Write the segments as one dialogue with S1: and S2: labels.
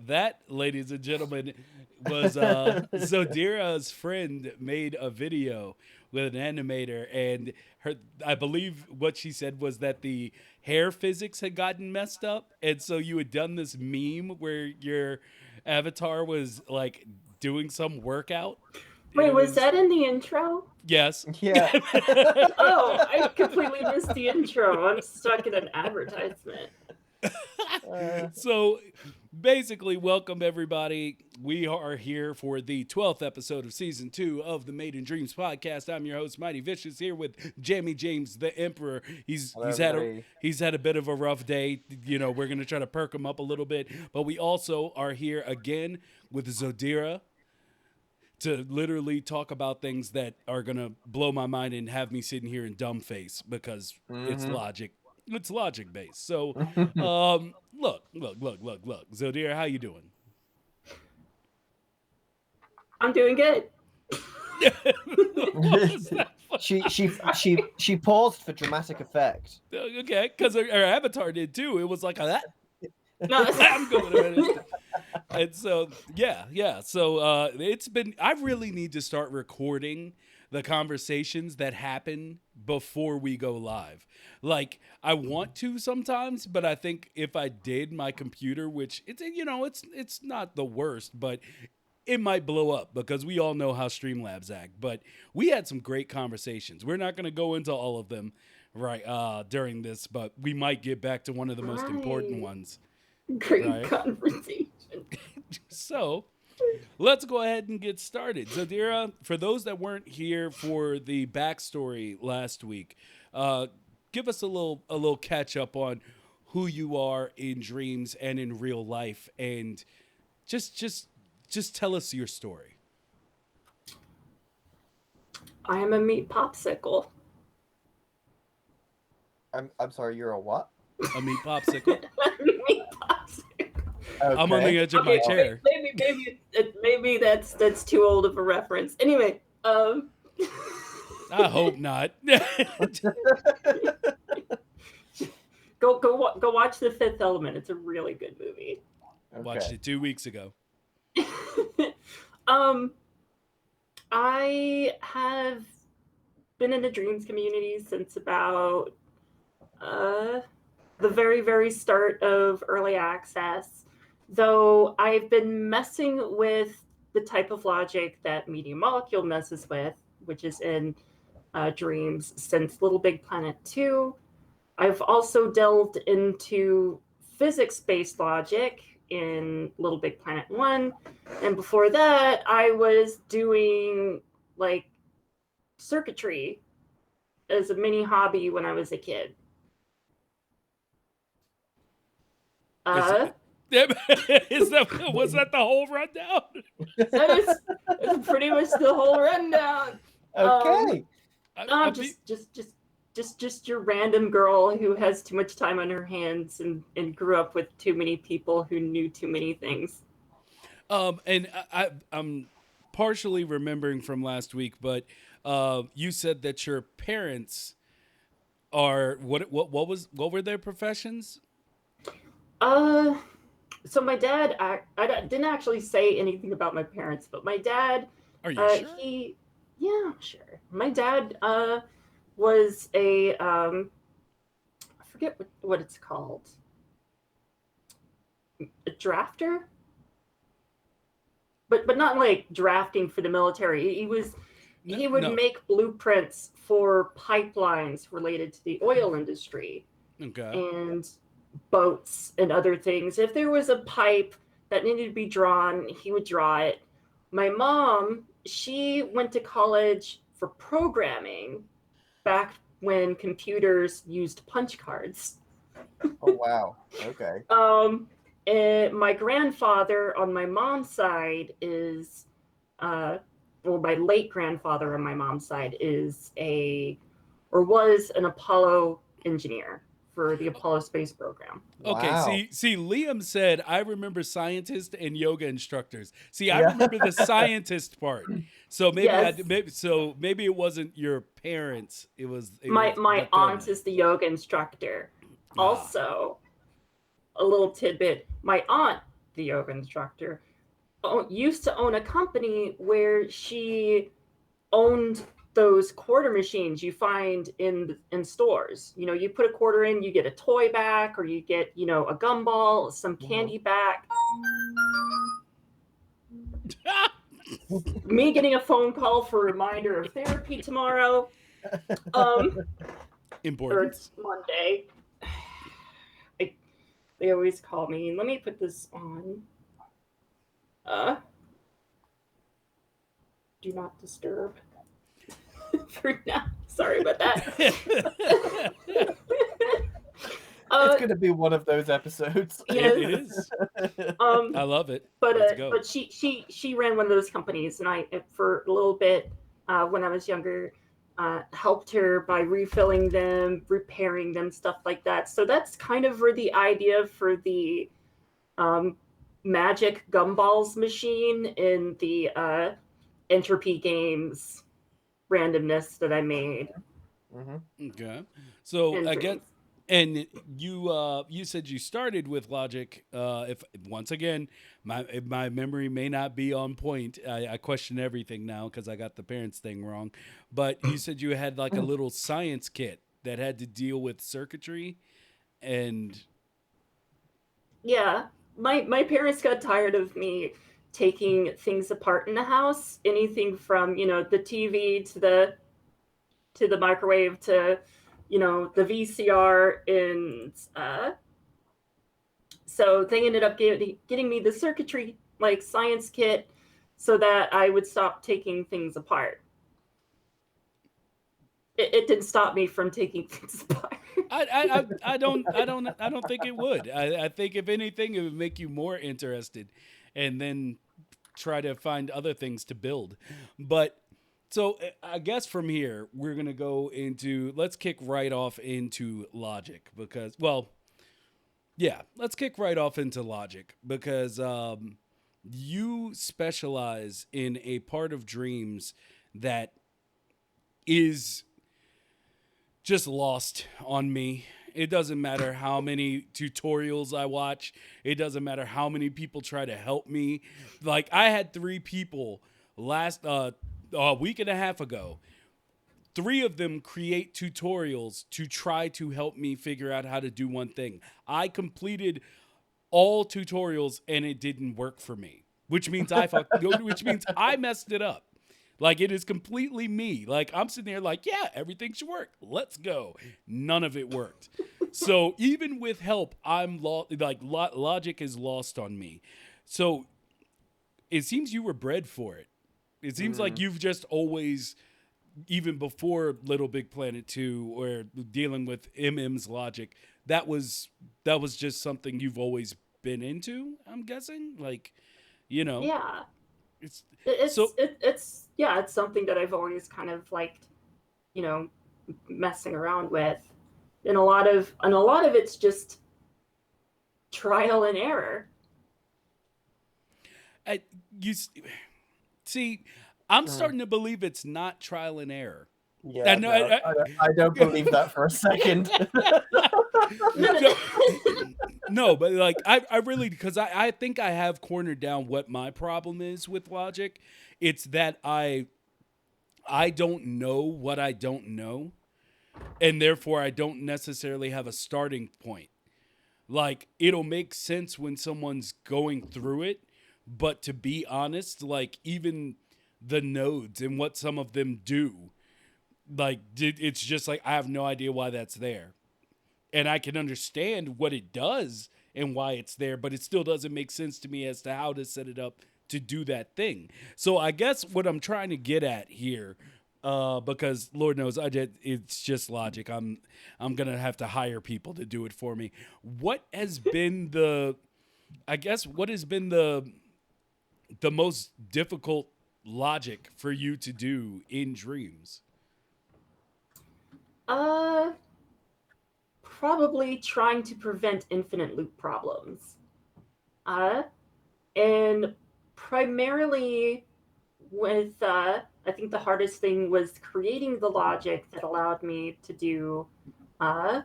S1: That, ladies and gentlemen, was Zodira's friend made a video with an animator, and her, I believe what she said was that the hair physics had gotten messed up, and so you had done this meme where your avatar was like doing some workout. And
S2: Wait,
S1: it
S2: was
S1: was
S2: that in the intro?
S1: yes.
S3: Yeah.
S2: Oh, I completely missed the intro. I'm stuck in an advertisement.
S1: So basically, welcome everybody. We are here for the 12th episode of season 2 of the Made in Dreams podcast. I'm your host, Mighty Vicious, here with Jamie James, the Emperor.
S3: Hello,
S1: He's had a bit of a rough day. You know, we're gonna try to perk him up a little bit, but we also are here again with Zodira to literally talk about things that are gonna blow my mind and have me sitting here in dumb face because it's logic. It's logic based. So, look. Zodira, how you doing?
S2: I'm doing good.
S3: She paused for dramatic effect.
S1: Okay, because her avatar did too. It was like that.
S2: No,
S1: I'm going to minute. And so, yeah. So it's been. I really need to start recording the conversations that happen before we go live. Like I want to sometimes, but I think if I did, my computer, which it's not the worst, but it might blow up because we all know how Streamlabs act. But we had some great conversations. We're not going to go into all of them during this, but we might get back to one of the most important ones.
S2: great conversation.
S1: So let's go ahead and get started. Zodira, for those that weren't here for the backstory last week, give us a little catch up on who you are in dreams and in real life, and just tell us your story.
S2: I am a meat popsicle.
S3: I'm sorry, you're a what?
S1: A meat popsicle.
S2: Meat popsicle.
S3: Okay.
S1: I'm on the edge of my chair.
S2: Maybe that's too old of a reference. Anyway,
S1: I hope not.
S2: go watch The Fifth Element. It's a really good movie.
S3: Okay.
S1: Watched it 2 weeks ago.
S2: I have been in the dreams community since about the very, very start of early access, though I've been messing with the type of logic that Media Molecule messes with, which is in dreams, since Little Big Planet 2. I've also delved into physics-based logic in Little Big Planet 1, and before that I was doing like circuitry as a mini hobby when I was a kid.
S1: Was that the whole rundown?
S2: That's pretty much the whole rundown.
S3: Okay.
S2: Just your random girl who has too much time on her hands and grew up with too many people who knew too many things.
S1: And I'm partially remembering from last week, but you said that your parents are what were their professions?
S2: So my dad, I didn't actually say anything about my parents, but my dad,
S1: Are you sure?
S2: Yeah, sure. My dad was a I forget what it's called. A drafter? But not like drafting for the military. He would make blueprints for pipelines related to the oil industry.
S1: Okay.
S2: And boats and other things. If there was a pipe that needed to be drawn, he would draw it. My mom, she went to college for programming back when computers used punch cards.
S3: Oh wow. Okay.
S2: My grandfather on my mom's side is, well, my late grandfather on my mom's side is was an Apollo engineer for the Apollo space program.
S1: Okay,
S3: Wow.
S1: see, Liam said, I remember scientists and yoga instructors. See, I
S3: Yeah.
S1: remember the scientist part. So maybe
S2: Yes.
S1: maybe it wasn't your parents. It was
S2: My
S1: the
S2: aunt
S1: family.
S2: is the yoga instructor.
S1: Ah,
S2: Also, a little tidbit: my aunt, the yoga instructor, used to own a company where she owned those quarter machines you find in stores. You know, you put a quarter in, you get a toy back, or you get, you know, a gumball, some candy back. Me getting a phone call for a reminder of therapy tomorrow. Or
S1: important.
S2: it's Monday. They always call me. Let me put this on. Do not disturb for now. Sorry about that.
S3: It's gonna be one of those episodes.
S2: Yes.
S1: It is.
S2: Um,
S1: I love it.
S2: but
S1: Let's go.
S2: but she ran one of those companies, and I, for a little bit, when I was younger, helped her by refilling them, repairing them, stuff like that. So that's kind of where the idea for the magic gumballs machine in the entropy games randomness that I made.
S1: Okay. So
S2: in
S1: I guess,
S2: dreams.
S1: and you said you started with Logic. If once again my memory may not be on point, I question everything now because I got the parents thing wrong. But you said you had like a little science kit that had to deal with circuitry, and
S2: Yeah, my parents got tired of me taking things apart in the house, anything from, you know, the TV to the microwave to, you know, the VCR, and so they ended up getting me the circuitry like science kit so that I would stop taking things apart. It didn't stop me from taking things apart.
S1: I don't think it would. I think if anything, it would make you more interested, and then try to find other things to build. But so I guess from here we're gonna go into, let's kick right off into Logic because, well, yeah, let's kick right off into Logic because you specialize in a part of dreams that is just lost on me. It doesn't matter how many tutorials I watch. It doesn't matter how many people try to help me. Like I had 3 people last a week and a half ago. 3 of them create tutorials to try to help me figure out how to do one thing. I completed all tutorials and it didn't work for me, which means which means I messed it up. Like it is completely me. Like I'm sitting there like, yeah, everything should work. Let's go. None of it worked. So even with help, I'm Logic is lost on me. So it seems you were bred for it. It seems like you've just always, even before Little Big Planet 2 or dealing with MM's Logic, that was just something you've always been into, I'm guessing. Like, you know,
S2: Yeah.
S1: it's so
S2: It's something that I've always kind of liked, you know, messing around with, and a lot of it's just trial and error.
S1: I, you see, I'm starting to believe it's not trial and error.
S3: Yeah,
S1: know,
S3: I don't believe that for a second.
S1: No, but like I really, because I think I have cornered down what my problem is with Logic. It's that I don't know what I don't know, and therefore I don't necessarily have a starting point. Like it'll make sense when someone's going through it, but to be honest, like even the nodes and what some of them do, like it's just like I have no idea why that's there. And I can understand what it does and why it's there, but it still doesn't make sense to me as to how to set it up to do that thing. So I guess what I'm trying to get at here because Lord knows it's just logic. I'm gonna have to hire people to do it for me. What has been what has been the most difficult logic for you to do in dreams?
S2: Uh, Probably trying to prevent infinite loop problems. Uh, and primarily with I think the hardest thing was creating the logic that allowed me to do uh,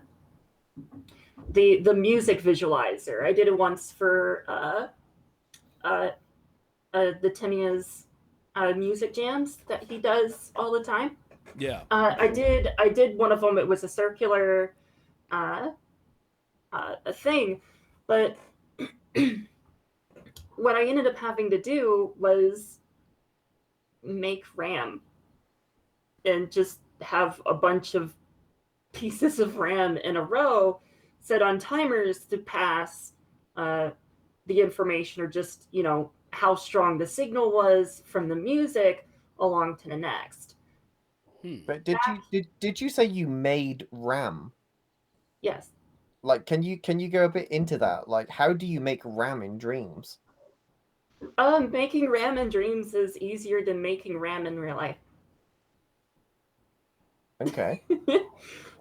S2: the music visualizer. I did it once for uh, the Timia's music jams that he does all the time.
S1: Yeah.
S2: I did one of them. It was a circular uh, a thing, but what I ended up having to do was make RAM and just have a bunch of pieces of RAM in a row set on timers to pass uh, the information, or just, how strong the signal was from the music along to the next.
S3: But did you say you made RAM?
S2: Yes.
S3: Like, can you go a bit into that? Like, how do you make RAM in dreams?
S2: Making RAM in dreams is easier than making RAM in real life.
S3: Okay.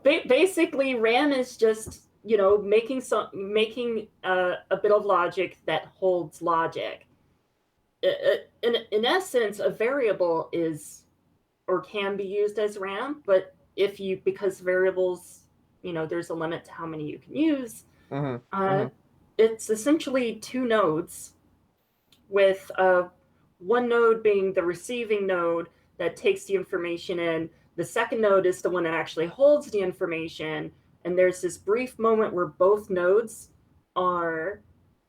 S2: Basically, RAM is just, making a bit of logic that holds logic. In essence, a variable is or can be used as RAM, but because variables, there's a limit to how many you can use. It's essentially two nodes, with one node being the receiving node that takes the information in. The second node is the one that actually holds the information. And there's this brief moment where both nodes are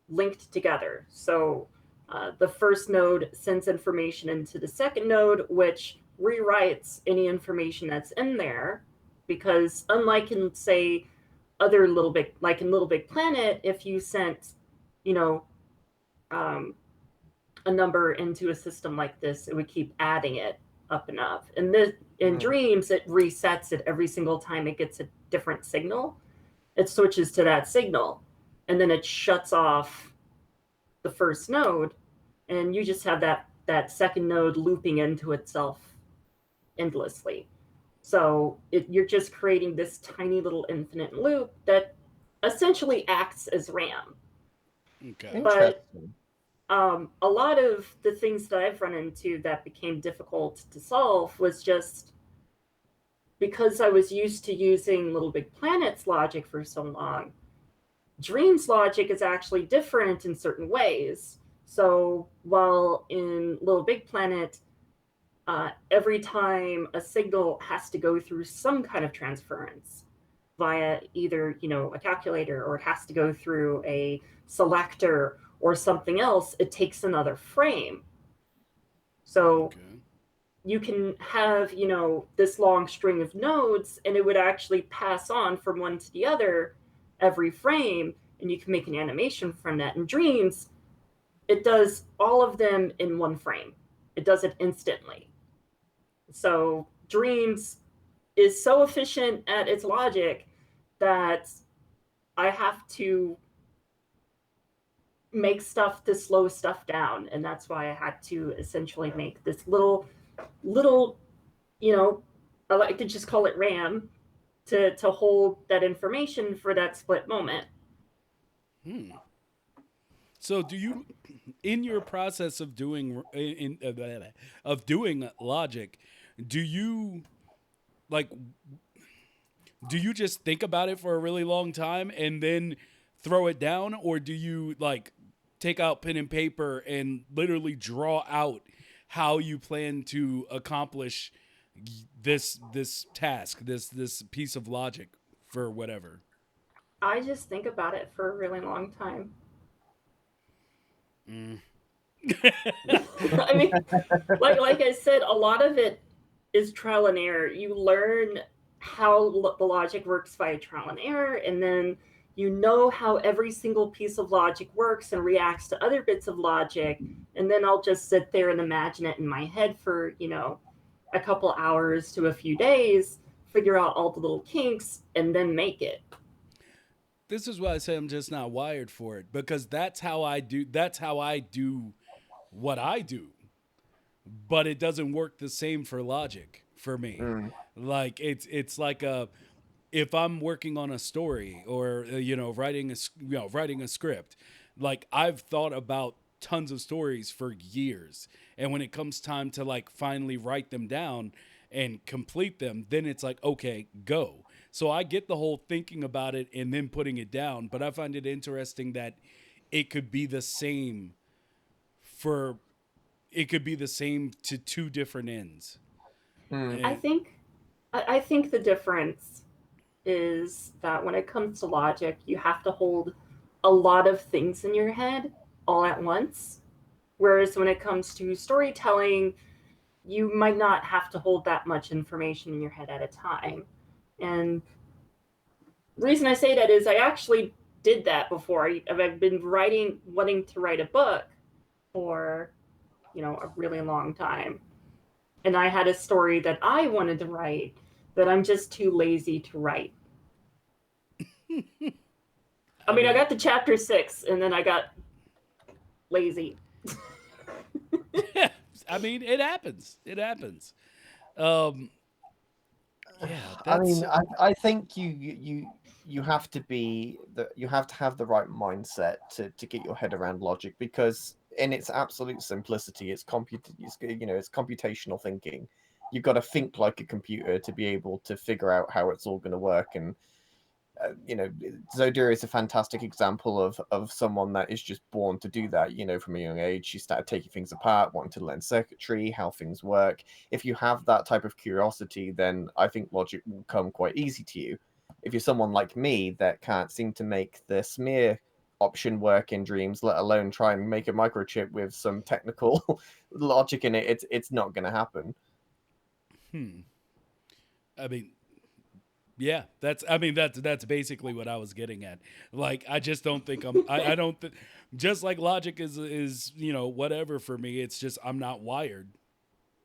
S2: linked together. So the first node sends information into the second node, which rewrites any information that's in there. Because unlike in, say, like in Little Big Planet, if you sent, you know, um, a number into a system like this, it would keep adding it up and up. And in dreams, it resets it every single time it gets a different signal. It switches to that signal, and then it shuts off the first node, and you just have that second node looping into itself endlessly. So you're just creating this tiny little infinite loop that essentially acts as RAM.
S1: Okay.
S2: But a lot of the things that I've run into that became difficult to solve was just because I was used to using Little Big Planet's logic for so long. Dream's logic is actually different in certain ways. So while in Little Big Planet, every time a signal has to go through some kind of transference via either, a calculator, or it has to go through a selector or something else, it takes another frame. So you can have, this long string of nodes, and it would actually pass on from one to the other every frame, and you can make an animation from that. In dreams, it does all of them in one frame. It does it instantly. So dreams is so efficient at its logic that I have to make stuff to slow stuff down. And that's why I had to essentially make this little, I like to just call it RAM, to hold that information for that split moment.
S1: So do you, in your process of doing of doing logic, do you like do you just think about it for a really long time and then throw it down, or do you like take out pen and paper and literally draw out how you plan to accomplish this task, this piece of logic for whatever?
S2: I just think about it for a really long time. I mean, like I said, a lot of it is trial and error. You learn how the logic works via trial and error, and then you know how every single piece of logic works and reacts to other bits of logic. And then I'll just sit there and imagine it in my head for, a couple hours to a few days, figure out all the little kinks, and then make it.
S1: This is why I say I'm just not wired for it, because that's how I do. That's how I do what I do, but it doesn't work the same for logic for me.
S3: Mm.
S1: Like it's like a if I'm working on a story or writing a script, like I've thought about tons of stories for years, and when it comes time to like finally write them down and complete them, then it's like okay, go. So I get the whole thinking about it and then putting it down, but I find it interesting that it could be the same for it could be the same to two different ends.
S3: Mm.
S2: I
S1: And
S2: think I think the difference is that when it comes to logic, you have to hold a lot of things in your head all at once. Whereas when it comes to storytelling, you might not have to hold that much information in your head at a time. And the reason I say that is I actually did that before. I've been wanting to write a book for, a really long time. And I had a story that I wanted to write that I'm just too lazy to write. I
S1: I
S2: mean, I
S1: mean,
S2: got to chapter 6 and then I got lazy.
S1: I mean, it happens. It happens. Um, yeah,
S3: I mean,
S1: that's
S3: I think you have to you have to have the right mindset to get your head around logic, because in its absolute simplicity, it's computational thinking. You've got to think like a computer to be able to figure out how it's all going to work. And you know, Zodira is a fantastic example of someone that is just born to do that. You know, from a young age, she started taking things apart, wanting to learn circuitry, how things work. If you have that type of curiosity, then I think logic will come quite easy to you. If you're someone like me that can't seem to make the smear option work in dreams, let alone try and make a microchip with some technical logic in it, it's not going to happen.
S1: hmm. I mean, yeah, that's basically what I was getting at. Like, I just don't think I don't think just like logic is whatever for me. It's just I'm not wired.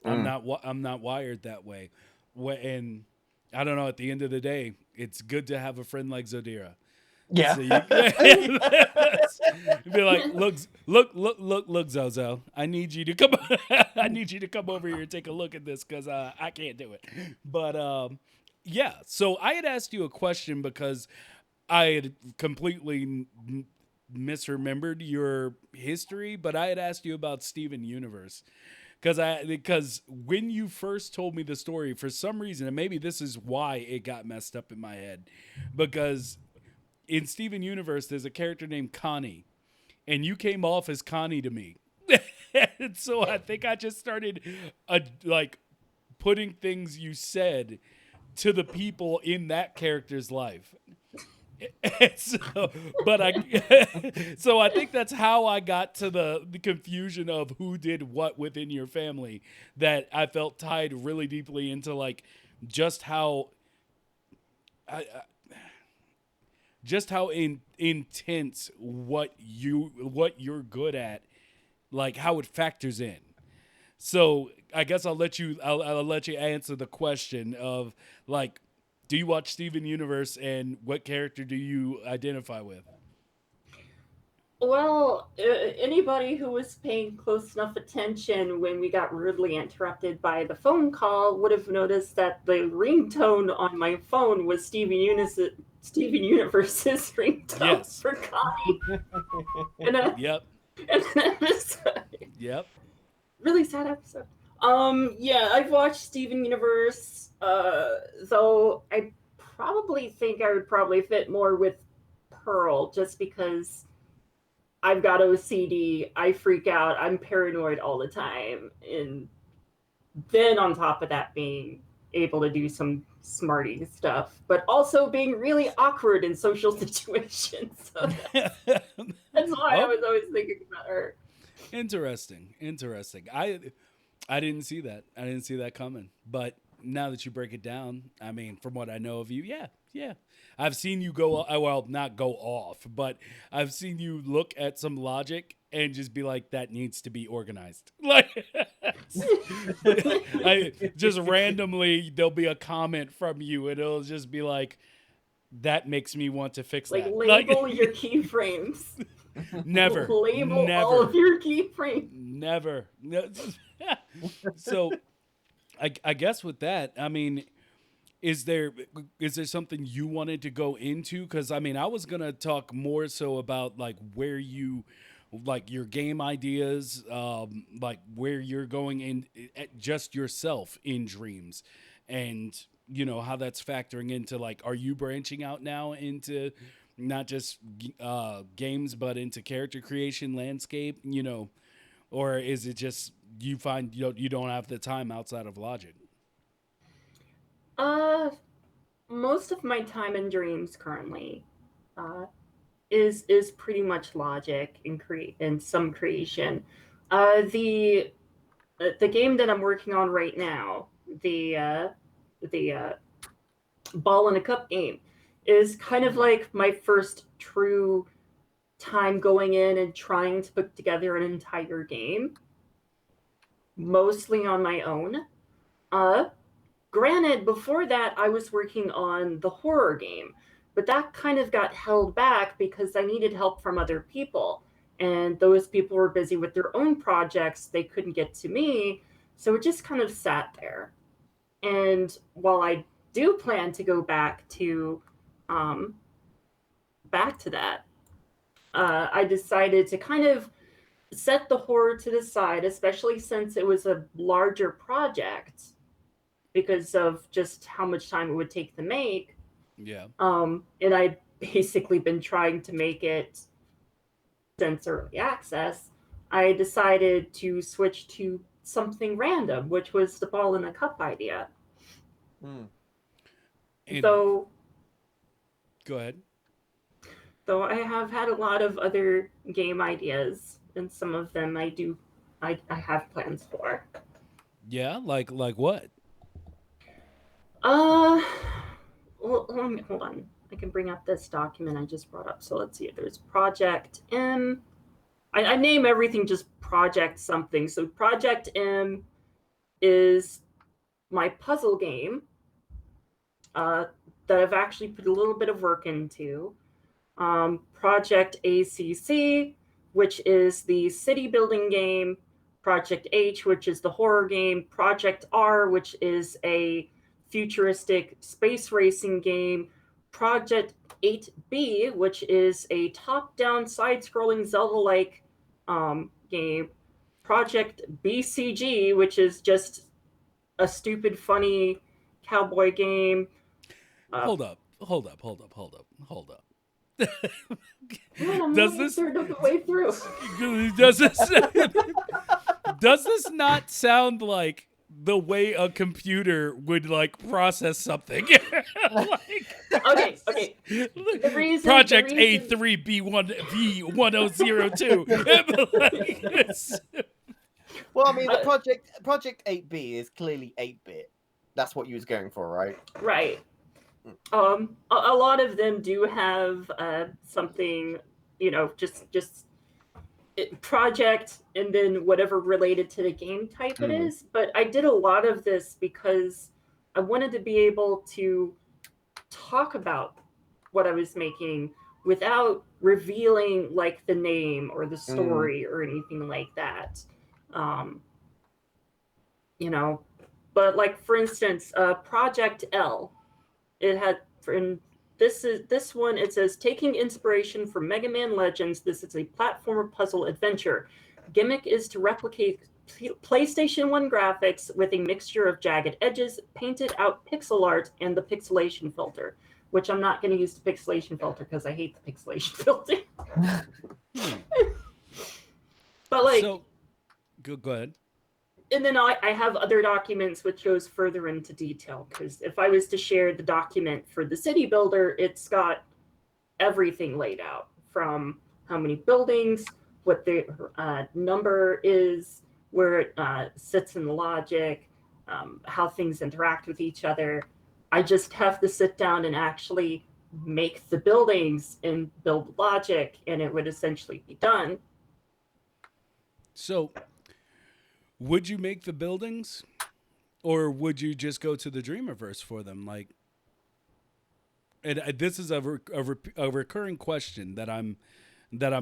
S3: Mm.
S1: I'm not wired that way. And I don't know. At the end of the day, it's good to have a friend like Zodira.
S3: Yeah.
S1: So you be like, look, Zozo. I need you to come. I need you to come over here and take a look at this because I can't do it. But yeah. So I had asked you a question because I had completely misremembered your history, but I had asked you about Steven Universe because when you first told me the story, for some reason, and maybe this is why it got messed up in my head, because in Steven Universe, there's a character named Connie, and you came off as Connie to me. And so I think I just started like putting things you said to the people in that character's life. So, but so I think that's how I got to the confusion of who did what within your family. That I felt tied really deeply into like just how I, just how intense what you're good at, like how it factors in. So I guess I'll let you answer the question of like, do you watch Steven Universe and what character do you identify with?
S2: Well, anybody who was paying close enough attention when we got rudely interrupted by the phone call would have noticed that the ringtone on my phone was Steven Universe's ringtone
S1: Yes.
S2: for Connie. And,
S1: Yep.
S2: and it was a
S1: Yep.
S2: really sad episode. Yeah, I've watched Steven Universe, though I probably think I would probably fit more with Pearl just because I've got OCD. I freak out. I'm paranoid all the time. And then on top of that, being able to do some smarty stuff, but also being really awkward in social situations. So that's why I
S1: Oh,
S2: was always thinking about her.
S1: interesting. Interesting. I didn't see that. I didn't see that coming. But now that you break it down, I mean, from what I know of you, yeah, yeah. I've seen you go, well, not go off, but I've seen you look at some logic and just be like, that needs to be organized. Like, I just randomly, there'll be a comment from you and it'll just be like, that makes me want to fix
S2: Like
S1: that.
S2: label
S1: Like,
S2: your keyframes.
S1: never,
S2: Label all of
S1: never,
S2: your keyframes.
S1: never. So, I guess with that, I mean, is there something you wanted to go into? Because I mean, I was gonna talk more so about like where you like your game ideas, like where you're going in just yourself in dreams, and how that's factoring into like, are you branching out now into not just games but into character creation, landscape, or is it just you find you don't have the time outside of Logic?
S2: Uh, Most of my time in dreams currently uh, is pretty much logic and create and some creation. The game that I'm working on right now, the ball in a cup game, is kind of like my first true time going in and trying to put together an entire game, mostly on my own. Uh, Granted, before that, I was working on the horror game, but that kind of got held back because I needed help from other people. And those people were busy with their own projects. They couldn't get to me. So it just kind of sat there. And while I do plan to go um, back to that, I decided to kind of set the horror to the side, especially since it was a larger project because of just how much time it would take to make.
S1: Yeah.
S2: And I'd basically been trying to make it since early access. I decided to switch to something random, which was the ball in a cup idea.
S3: Mm.
S1: And
S2: Though,
S1: go ahead.
S2: though I have had a lot of other game ideas, and some of them I have plans for.
S1: Yeah, like what?
S2: Uh, well, hold on. I can bring up this document I just brought up. So let's see. There's Project M. I name everything just Project something. So Project M is my puzzle game uh, that I've actually put a little bit of work into. Project ACC, which is the city building game. Project H, which is the horror game. Project R, which is a futuristic space racing game. Project 8B, which is a top down side scrolling Zelda like game. Project BCG, which is just a stupid, funny cowboy game. Uh,
S1: Hold up. Hold up. Hold up. Hold up. Hold up.
S2: Man, I'm
S1: does
S2: only a
S1: this
S2: third of the way through.
S1: does this does this not sound like the way a computer would like process something? Like,
S2: Okay, okay.
S1: Project
S2: The reason
S1: A3B1V1002.
S3: Well, I mean, the
S2: Uh,
S3: Project 8B is clearly 8-bit. That's what you was going for, right?
S2: right. A lot of them do have something, just project and then whatever related to the game type it
S3: Mm.
S2: is. But I did a lot of this because I wanted to be able to talk about what I was making without revealing like the name or the
S3: Mm.
S2: story or anything like that. Um, you know, but like for instance, Project L, it had in this one it says taking inspiration from Mega Man Legends. This is a platformer puzzle adventure. Gimmick is to replicate PlayStation 1 graphics with a mixture of jagged edges, painted out pixel art, and the pixelation filter, which I'm not going to use the pixelation filter because I hate the pixelation filter. But like,
S1: So, go ahead.
S2: and then I have other documents which goes further into detail because if I was to share the document for the city builder, it's got everything laid out from how many buildings, what the number is, where it sits in the logic, how things interact with each other. I just have to sit down and actually make the buildings and build logic, and it would essentially be done.
S1: So, would you make the buildings, or would you just go to the Dreamiverse for them? Like, and this is a recurring question that I'm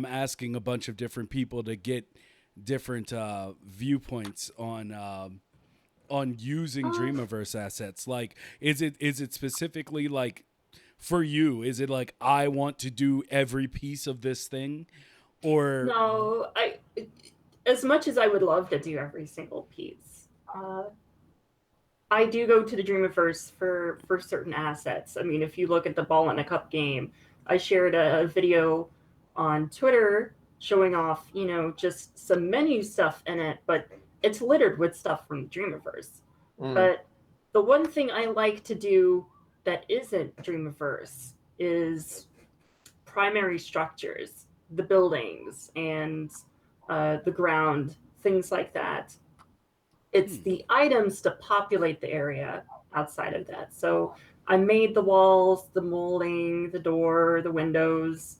S1: asking a bunch of different people to get different viewpoints on using Dreamiverse assets. Like, is it specifically like for you? Is it like I want to do every piece of this thing, or
S2: No, as much as I would love to do every single piece, I do go to the Dreamiverse for certain assets. I mean, if you look at the Ball in a Cup game, I shared a video on Twitter showing off, just some menu stuff in it, but it's littered with stuff from the Dreamiverse. But the one thing I like to do that isn't Dreamiverse is primary structures, the buildings and the ground, things like that. It's the items to populate the area outside of that. So I made the walls, the molding, the door, the windows,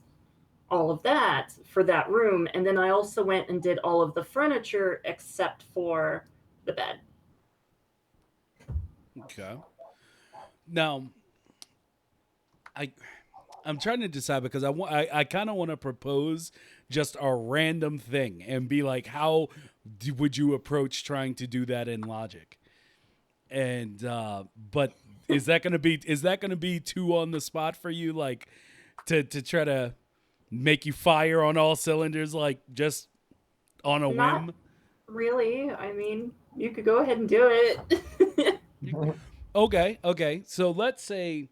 S2: all of that for that room. And then I also went and did all of the furniture except for the bed.
S1: okay? Now, I'm trying to decide because I kind of want to propose just a random thing and be like, how would you approach trying to do that in Logic? And but is that gonna be too on the spot for you, like to try to make you fire on all cylinders, like just on a
S2: Not
S1: whim?
S2: really. I mean, you could go ahead and do it.
S1: Okay. So let's say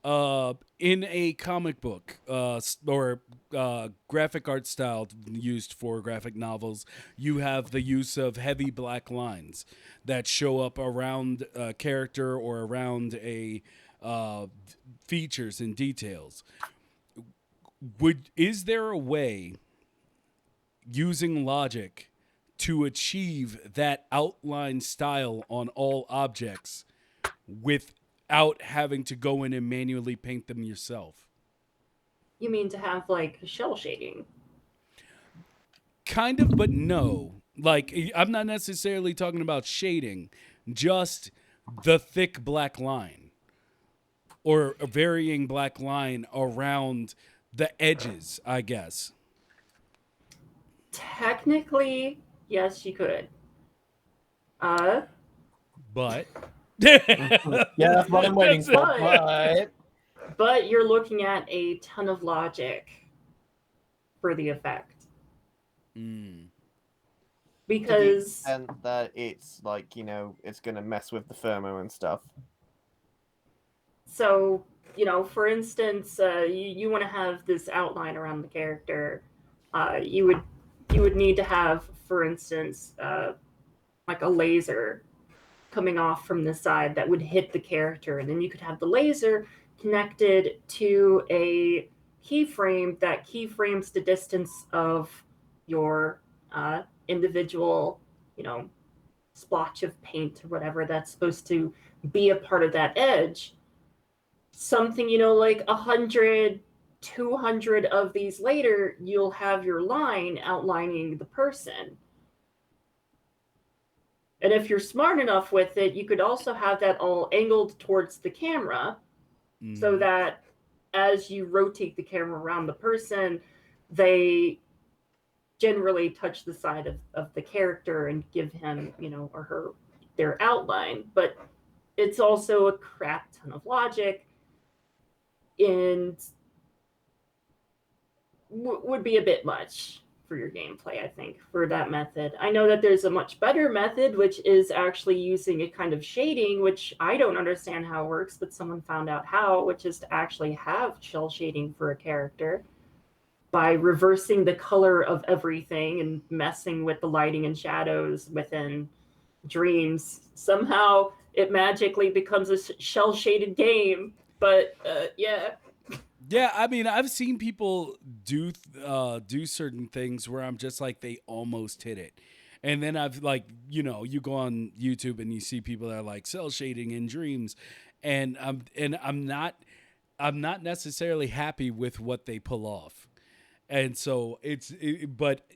S1: in a comic book or graphic art style used for graphic novels, you have the use of heavy black lines that show up around a character or around a features and details. Is there a way using logic to achieve that outline style on all objects without having to go in and manually paint them yourself?
S2: You mean to have like shell shading?
S1: Kind of, but no. Like, I'm not necessarily talking about shading, just the thick black line or a varying black line around the edges, I guess.
S2: Technically, yes, you could. Uh,
S1: But
S3: Yeah, that's what I'm waiting
S1: That's
S3: for.
S2: it.
S3: But
S2: but you're looking at a ton of logic for the effect.
S1: Mm.
S2: Because
S3: and that it's like it's gonna mess with the thermo and stuff.
S2: so for instance, you want to have this outline around the character. You would need to have, for instance, like a laser coming off from the side that would hit the character, and then you could have the laser connected to a keyframe that keyframes the distance of your individual, splotch of paint or whatever that's supposed to be a part of that edge. Something, like 100, 200 of these later, you'll have your line outlining the person. And if you're smart enough with it, you could also have that all angled towards the camera so that as you rotate the camera around the person, they generally touch the side of the character and give him, or her, their outline. But it's also a crap ton of logic and would be a bit much for your gameplay, I think, for that method. I know that there's a much better method, which is actually using a kind of shading, which I don't understand how it works, but someone found out how, which is to actually have shell shading for a character by reversing the color of everything and messing with the lighting and shadows within dreams. Somehow it magically becomes a shell shaded game. But yeah.
S1: Yeah, I mean, I've seen people do certain things where I'm just like they almost hit it, And then I've like, you go on YouTube and you see people that are like cell shading in dreams, and I'm not necessarily happy with what they pull off. And so but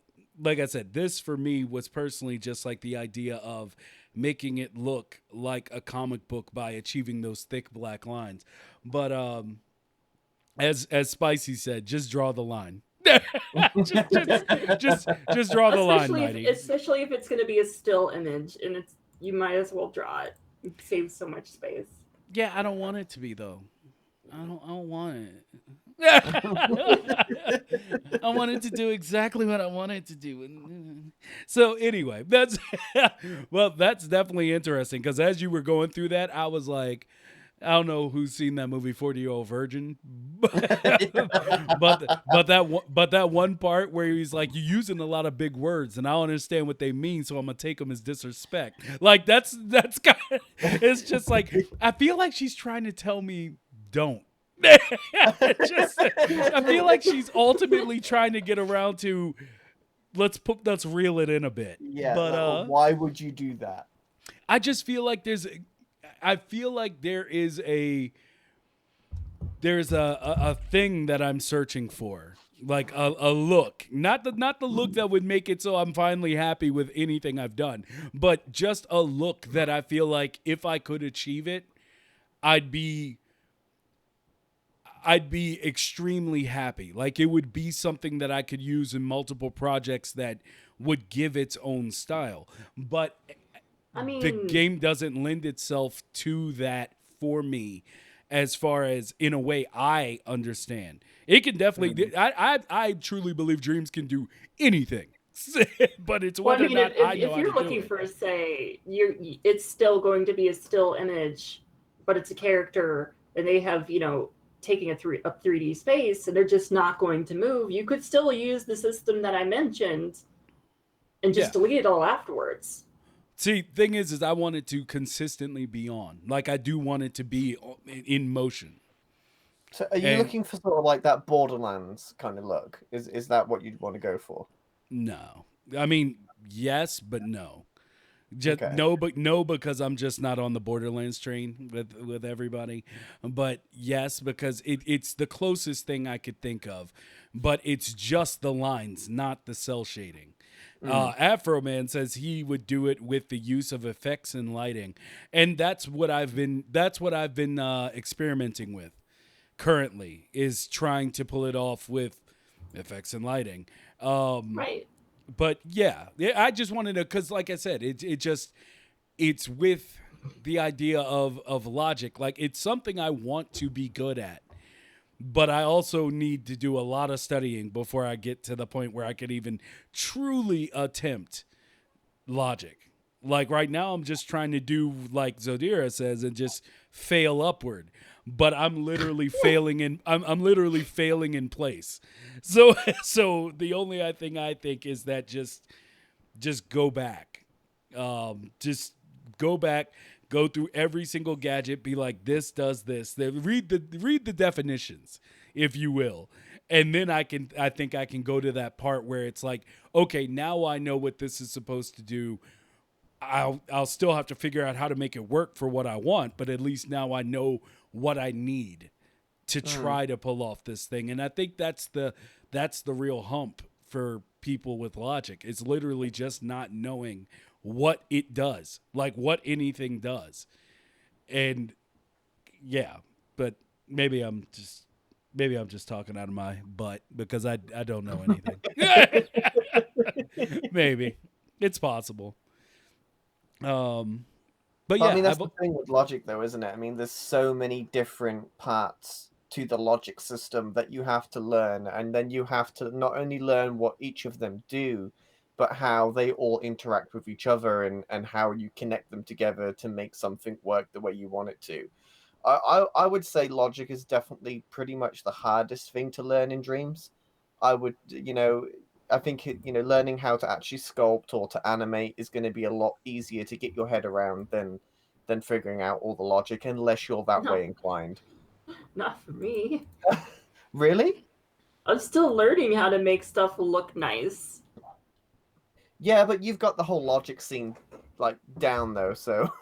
S1: like I said, this for me was personally just like the idea of making it look like a comic book by achieving those thick black lines. But as Spicy said, just draw the line. just, just, just draw the line, Mighty.
S2: Especially if it's going to be a still image, and you might as well draw it. It saves so much space.
S1: Yeah, I don't want it to be though. I don't want it. I wanted to do exactly what I wanted to do. So anyway, that's definitely interesting because as you were going through that, I was like, I don't know who's seen that movie 40-Year-Old Virgin, but that one part where he's like, you're using a lot of big words and I don't understand what they mean, so I'm gonna take them as disrespect. Like that's kind of, it's just like I feel like she's trying to tell me don't. I feel like she's ultimately trying to get around to let's reel it in a bit.
S3: Yeah,
S1: but
S3: why would you do that?
S1: I just feel like there is a thing that I'm searching for, like a look, not the look that would make it so I'm finally happy with anything I've done, but just a look that I feel like if I could achieve it, I'd be extremely happy. Like it would be something that I could use in multiple projects that would give its own style. But
S2: I mean,
S1: the game doesn't lend itself to that for me as far as in a way I understand. It can definitely I truly believe dreams can do anything. But it's whether or not I know
S2: if you're looking for say it's still going to be a still image, but it's a character and they have, taking a 3D space and they're just not going to move, you could still use the system that I mentioned and just delete it all afterwards.
S1: See, thing is I want it to consistently be on. Like I do want it to be in motion.
S3: So are you looking for sort of like that Borderlands kind of look? Is that what you'd want to go for?
S1: No. I mean, yes, but no. Just
S3: Okay.
S1: no, because I'm just not on the Borderlands train with everybody. But yes, because it's the closest thing I could think of. But it's just the lines, not the cell shading. Afro Man says he would do it with the use of effects and lighting, and that's what I've been experimenting with currently, is trying to pull it off with effects and lighting.
S2: Right.
S1: But yeah, I just wanted to, because like I said, it's with the idea of logic. Like it's something I want to be good at, but I also need to do a lot of studying before I get to the point where I could even truly attempt logic. Like right now, I'm just trying to do like Zodira says and just fail upward. But I'm literally failing I'm literally failing in place. So the only thing I think is that just go back. Just go back, go through every single gadget, be like, this does this. Read the definitions, if you will. And then I think I can go to that part where it's like, okay, now I know what this is supposed to do. I'll still have to figure out how to make it work for what I want, but at least now I know what I need to try to pull off this thing. And I think that's the real hump for people with logic. It's literally just not knowing what it does, like what anything does. And yeah, but maybe I'm just talking out of my butt because I don't know anything. Maybe it's possible. But yeah,
S3: I mean, that's the thing with logic, though, isn't it? I mean, there's so many different parts to the logic system that you have to learn, and then you have to not only learn what each of them do, but how they all interact with each other and how you connect them together to make something work the way you want it to. I would say logic is definitely pretty much the hardest thing to learn in dreams. I would, I think learning how to actually sculpt or to animate is going to be a lot easier to get your head around than figuring out all the logic, unless you're that way inclined.
S2: Not for me.
S3: Really?
S2: I'm still learning how to make stuff look nice.
S3: Yeah, but you've got the whole logic scene like down though, so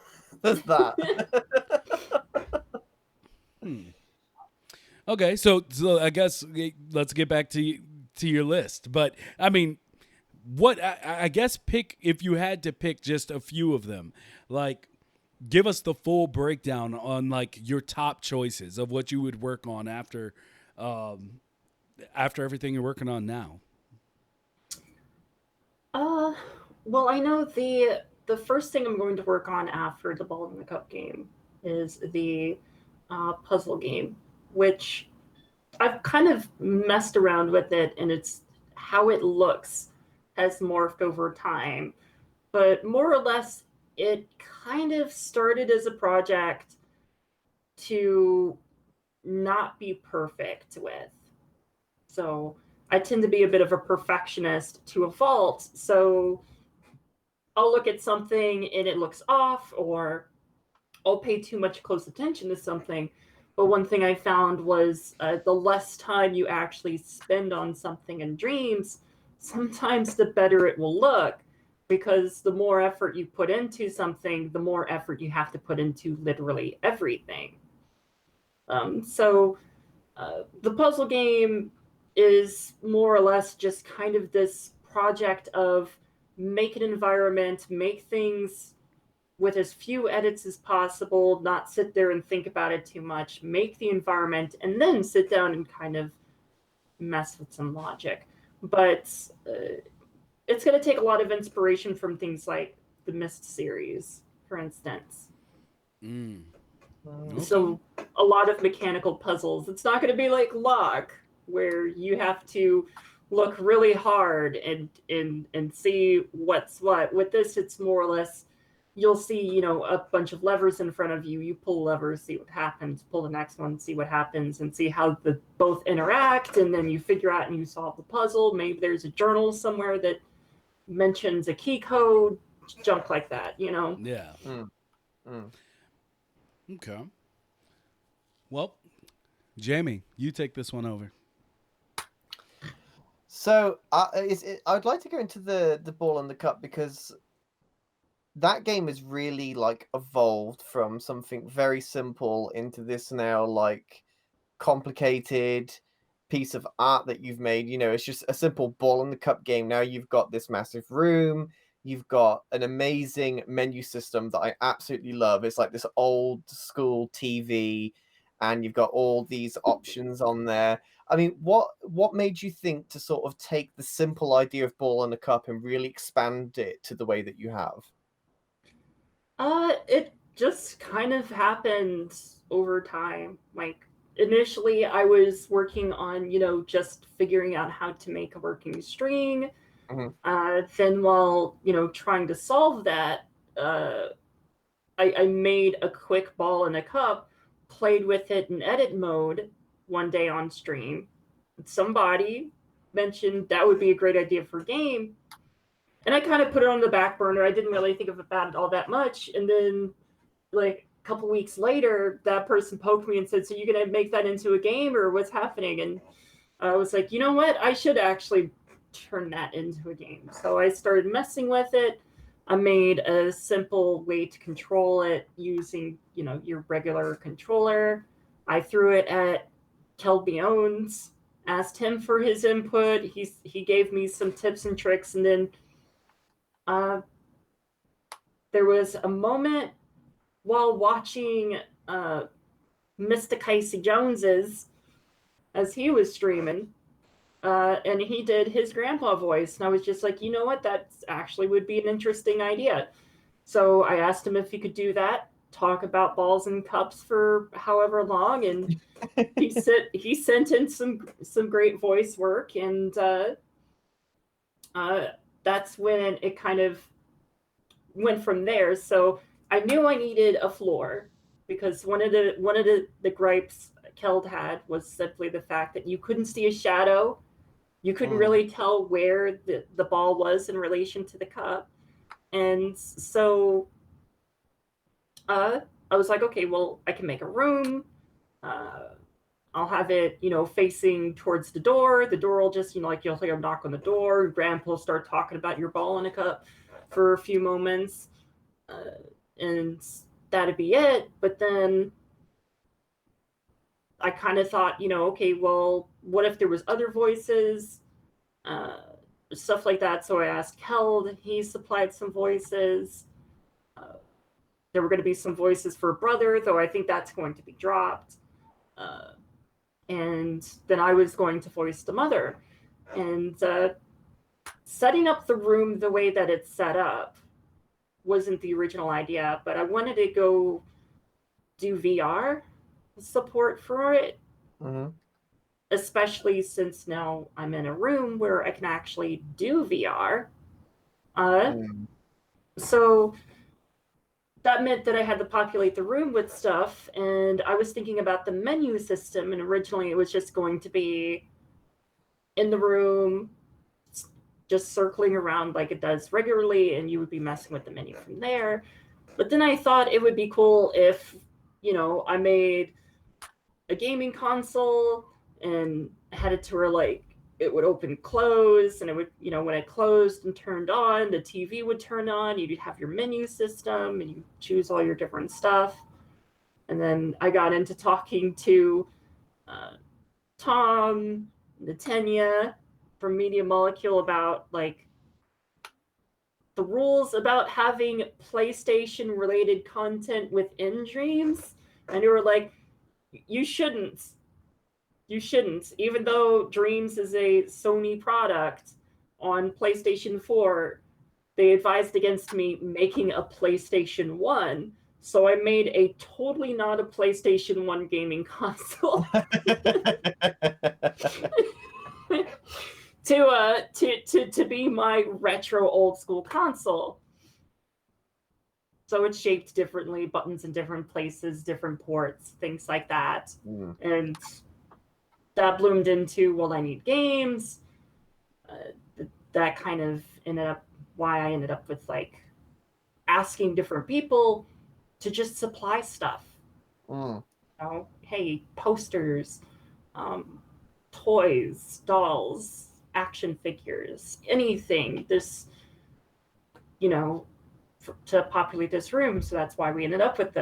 S3: there's that.
S1: Okay, so I guess let's get back to your list. But I mean, what I guess pick if you had to pick just a few of them, like give us the full breakdown on like your top choices of what you would work on after everything you're working on now.
S2: Uh, well, I know the first thing I'm going to work on after the Ball in the Cup game is the puzzle game, which I've kind of messed around with it, and it's how it looks has morphed over time. But more or less, it kind of started as a project to not be perfect with. So I tend to be a bit of a perfectionist to a fault. So I'll look at something and it looks off, or I'll pay too much close attention to something. But one thing I found was the less time you actually spend on something in dreams, sometimes the better it will look, because the more effort you put into something, the more effort you have to put into literally everything. So the puzzle game is more or less just kind of this project of make an environment, make things with as few edits as possible, not sit there and think about it too much, make the environment, and then sit down and kind of mess with some logic. But it's going to take a lot of inspiration from things like the Myst series, for instance.
S1: Okay.
S2: So a lot of mechanical puzzles. It's not going to be like Lock, where you have to look really hard and see what's what. With this, it's more or less you'll see, a bunch of levers in front of you. You pull levers, see what happens. Pull the next one, see what happens, and see how the both interact. And then you figure out and you solve the puzzle. Maybe there's a journal somewhere that mentions a key code, junk like that.
S1: Yeah. Okay. Well, Jamie, you take this one over.
S3: So I'd like to go into the Ball and the Cup because that game has really like evolved from something very simple into this now like complicated piece of art that you've made. It's just a simple Ball and the Cup game. Now you've got this massive room. You've got an amazing menu system that I absolutely love. It's like this old school TV, and you've got all these options on there. I mean, what made you think to sort of take the simple idea of Ball and a Cup and really expand it to the way that you have?
S2: It just kind of happened over time. Like initially I was working on, just figuring out how to make a working string. Then while, trying to solve that, I made a quick ball in a cup, played with it in edit mode one day on stream. Somebody mentioned that would be a great idea for a game. And I kind of put it on the back burner. I didn't really think about it all that much. And then, like a couple weeks later, that person poked me and said, "So you gonna make that into a game, or what's happening?" And I was like, you know what? I should actually turn that into a game. So I started messing with it. I made a simple way to control it using, your regular controller. I threw it at Kelby Owens, asked him for his input. He gave me some tips and tricks, and then uh, there was a moment while watching Mr. Casey Jones's as he was streaming, and he did his grandpa voice, and I was just like, you know what, that actually would be an interesting idea. So I asked him if he could do that, talk about balls and cups for however long, and he sent in some great voice work, and that's when it kind of went from there. So I knew I needed a floor, because one of the gripes Keld had was simply the fact that you couldn't see a shadow. You couldn't really tell where the ball was in relation to the cup. And so I was like, okay, well, I can make a room. I'll have it, facing towards the door. The door will just, you'll hear a knock on the door. Grandpa will start talking about your ball in a cup for a few moments. And that'd be it. But then I kind of thought, okay, well, what if there was other voices? Stuff like that. So I asked Held. He supplied some voices. There were going to be some voices for brother, though I think that's going to be dropped. And then I was going to voice the mother. And setting up the room the way that it's set up wasn't the original idea, but I wanted to go do VR support for it.
S3: Mm-hmm.
S2: Especially since now I'm in a room where I can actually do VR. So that meant that I had to populate the room with stuff, and I was thinking about the menu system, and originally it was just going to be in the room, just circling around like it does regularly, and you would be messing with the menu from there. But then I thought it would be cool if, I made a gaming console and had it to where like it would open close, and it would, when it closed and turned on, the TV would turn on. You'd have your menu system and you choose all your different stuff. And then I got into talking to Tom, Natanya from Media Molecule about like the rules about having PlayStation related content within Dreams. And they were like, you shouldn't. Even though Dreams is a Sony product on PlayStation 4, they advised against me making a PlayStation 1. So I made a totally not a PlayStation 1 gaming console to be my retro old school console. So it's shaped differently, buttons in different places, different ports, things like that. And that bloomed into, well, I need games. That kind of ended up why I ended up with like asking different people to just supply stuff. Hey, posters, toys, dolls, action figures, anything. This, to populate this room. So that's why we ended up with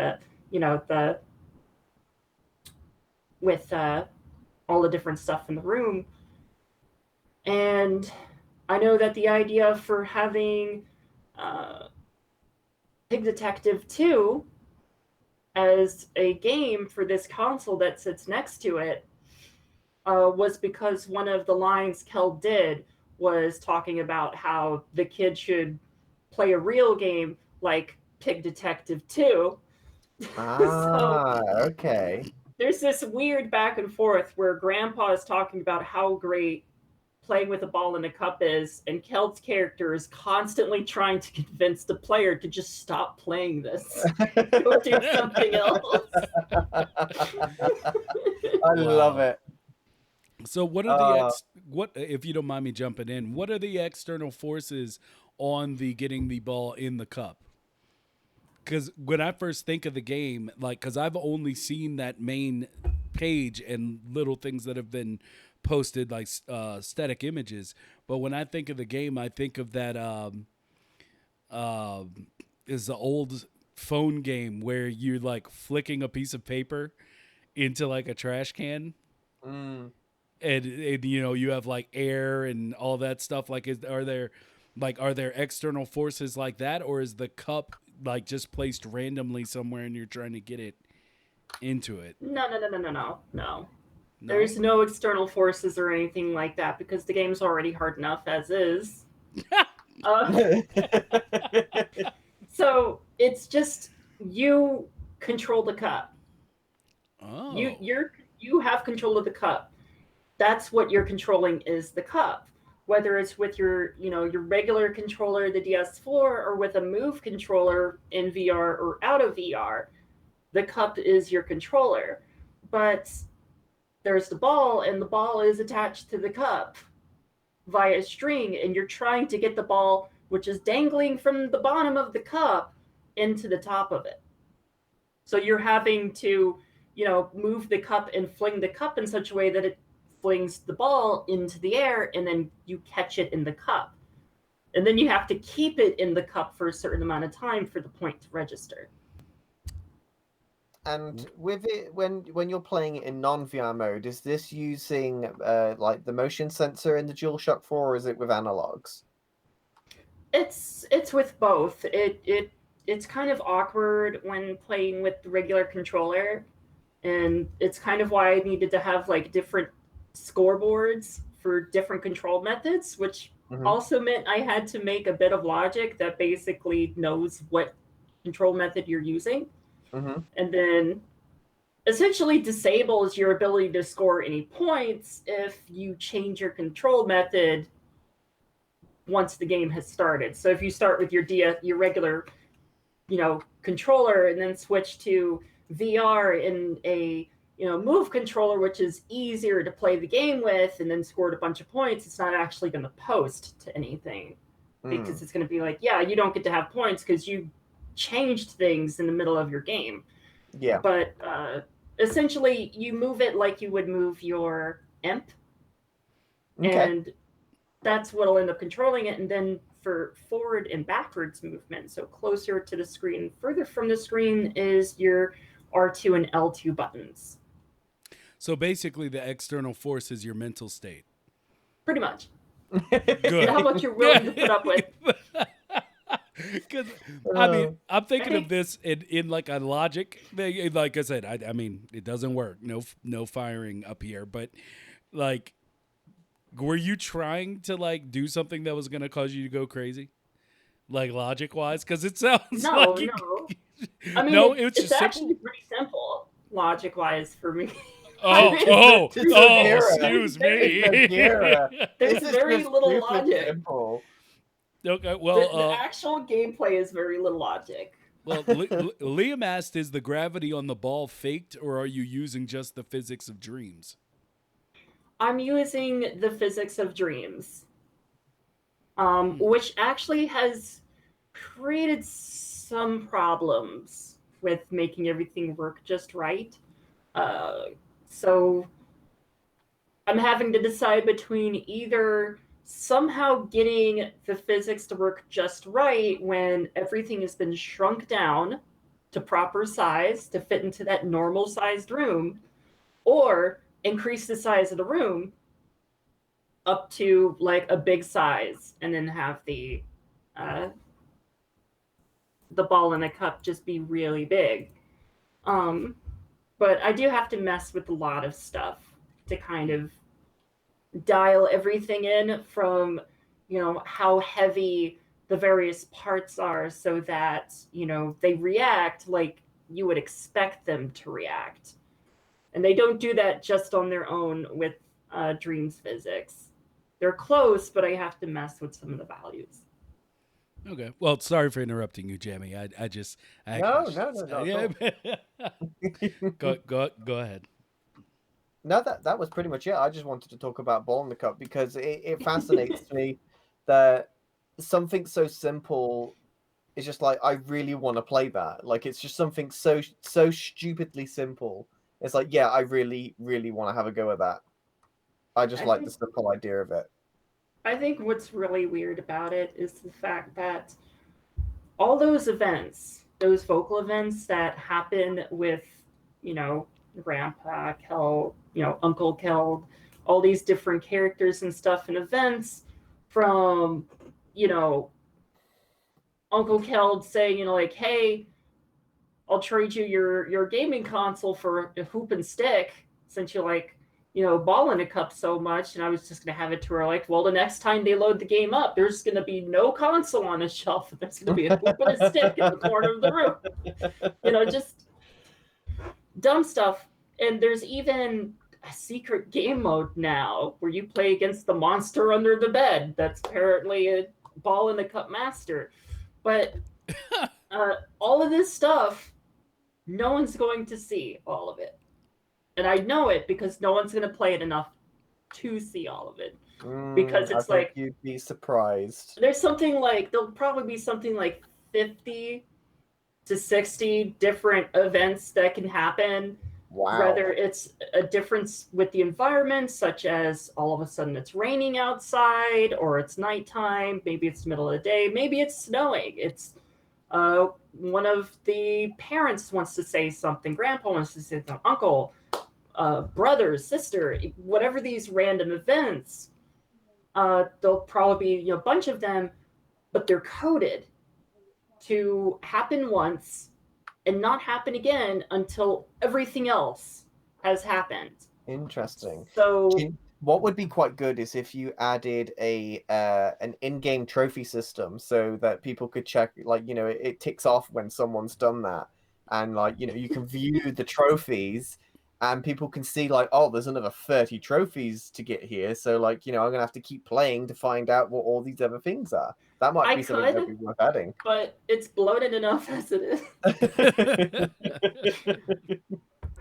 S2: all the different stuff in the room. And I know that the idea for having Pig Detective 2 as a game for this console that sits next to it was because one of the lines Kel did was talking about how the kid should play a real game like Pig Detective 2.
S3: Okay.
S2: There's this weird back and forth where Grandpa is talking about how great playing with a ball in a cup is, and Kel's character is constantly trying to convince the player to just stop playing this. Go do something else.
S3: I love it.
S1: So what are what, if you don't mind me jumping in, what are the external forces on the getting the ball in the cup? Because when I first think of the game, like, because I've only seen that main page and little things that have been posted, like static images. But when I think of the game, I think of that is the old phone game where you're like flicking a piece of paper into like a trash can. And you have like air and all that stuff. Like, are there external forces like that, or is the cup like just placed randomly somewhere and you're trying to get it into it?
S2: No. There's no external forces or anything like that because the game's already hard enough as is. So it's just you control the cup.
S1: Oh.
S2: You have control of the cup. That's what you're controlling is the cup. Whether it's with your regular controller, the DS4, or with a Move controller in VR or out of VR, the cup is your controller. But there's the ball, and the ball is attached to the cup via string, and you're trying to get the ball, which is dangling from the bottom of the cup, into the top of it. So you're having to move the cup and fling the cup in such a way that it flings the ball into the air, and then you catch it in the cup. And then you have to keep it in the cup for a certain amount of time for the point to register.
S3: And with it, when you're playing it in non-VR mode, is this using like the motion sensor in the DualShock 4, or is it with analogs?
S2: It's with both. It's kind of awkward when playing with the regular controller, and it's kind of why I needed to have like different scoreboards for different control methods, which also meant I had to make a bit of logic that basically knows what control method you're using, and then essentially disables your ability to score any points if you change your control method once the game has started. So if you start with your regular, controller, and then switch to VR in a move controller, which is easier to play the game with, and then scored a bunch of points, it's not actually going to post to anything, because it's going to be like, yeah, you don't get to have points because you changed things in the middle of your game.
S3: Yeah.
S2: But essentially, you move it like you would move your EMP, and that's what'll end up controlling it. And then for forward and backwards movement, so closer to the screen, further from the screen, is your R2 and L2 buttons.
S1: So basically, the external force is your mental state.
S2: Pretty much.
S1: Good.
S2: How much you're willing to put up with.
S1: Because I'm thinking of this in like a logic thing. Like I said, I mean, it doesn't work. No firing up here. But like, were you trying to like do something that was going to cause you to go crazy, like logic wise? Because it sounds
S2: no. I mean,
S1: no,
S2: it's actually pretty simple logic wise for me.
S1: Excuse me.
S2: There's very little logic.
S3: Simple.
S1: Okay, well,
S2: the actual gameplay is very little logic.
S1: Well, Liam asked, is the gravity on the ball faked, or are you using just the physics of dreams?
S2: I'm using the physics of dreams, which actually has created some problems with making everything work just right. So I'm having to decide between either somehow getting the physics to work just right when everything has been shrunk down to proper size to fit into that normal sized room, or increase the size of the room up to like a big size and then have the ball in the cup just be really big. But I do have to mess with a lot of stuff to kind of dial everything in, from how heavy the various parts are, so that they react like you would expect them to react. And they don't do that just on their own with dreams physics. They're close, but I have to mess with some of the values.
S1: Okay. Well, sorry for interrupting you, Jamie. I
S3: No.
S1: Yeah. Go ahead.
S3: No, that was pretty much it. I just wanted to talk about Ball in the Cup because it fascinates me that something so simple is just like, I really want to play that. Like, it's just something so stupidly simple. It's like, yeah, I really, really want to have a go at that. I just like the simple idea of it.
S2: I think what's really weird about it is the fact that all those events, those vocal events that happen with, Grandpa Kel, Uncle Kel, all these different characters and stuff and events, from, Uncle Kel saying, like, hey, I'll trade you your gaming console for a hoop and stick, since you like, Ball in a Cup so much. And I was just going to have it to her like, well, the next time they load the game up, there's going to be no console on the shelf. There's going to be a hoop and a stick in the corner of the room. Just dumb stuff. And there's even a secret game mode now where you play against the monster under the bed. That's apparently a Ball in the Cup master. But all of this stuff, no one's going to see all of it. And I know it because no one's going to play it enough to see all of it. Because it's like,
S3: you'd be surprised.
S2: There'll probably be something like 50 to 60 different events that can happen
S3: Wow.
S2: whether it's a difference with the environment, such as all of a sudden it's raining outside or it's nighttime, maybe it's the middle of the day, maybe it's snowing. It's one of the parents wants to say something, grandpa wants to say something, uncle, brother, sister, whatever these random events. There'll probably be a bunch of them, but they're coded to happen once and not happen again until everything else has happened.
S3: Interesting.
S2: So
S3: What would be quite good is if you added a an in-game trophy system so that people could check, like, it ticks off when someone's done that, and like, you can view the trophies, and people can see like, oh, there's another 30 trophies to get here, so like, I'm gonna have to keep playing to find out what all these other things are. That might
S2: I
S3: be something that'd
S2: could,
S3: be worth adding.
S2: but it's bloated enough as it is.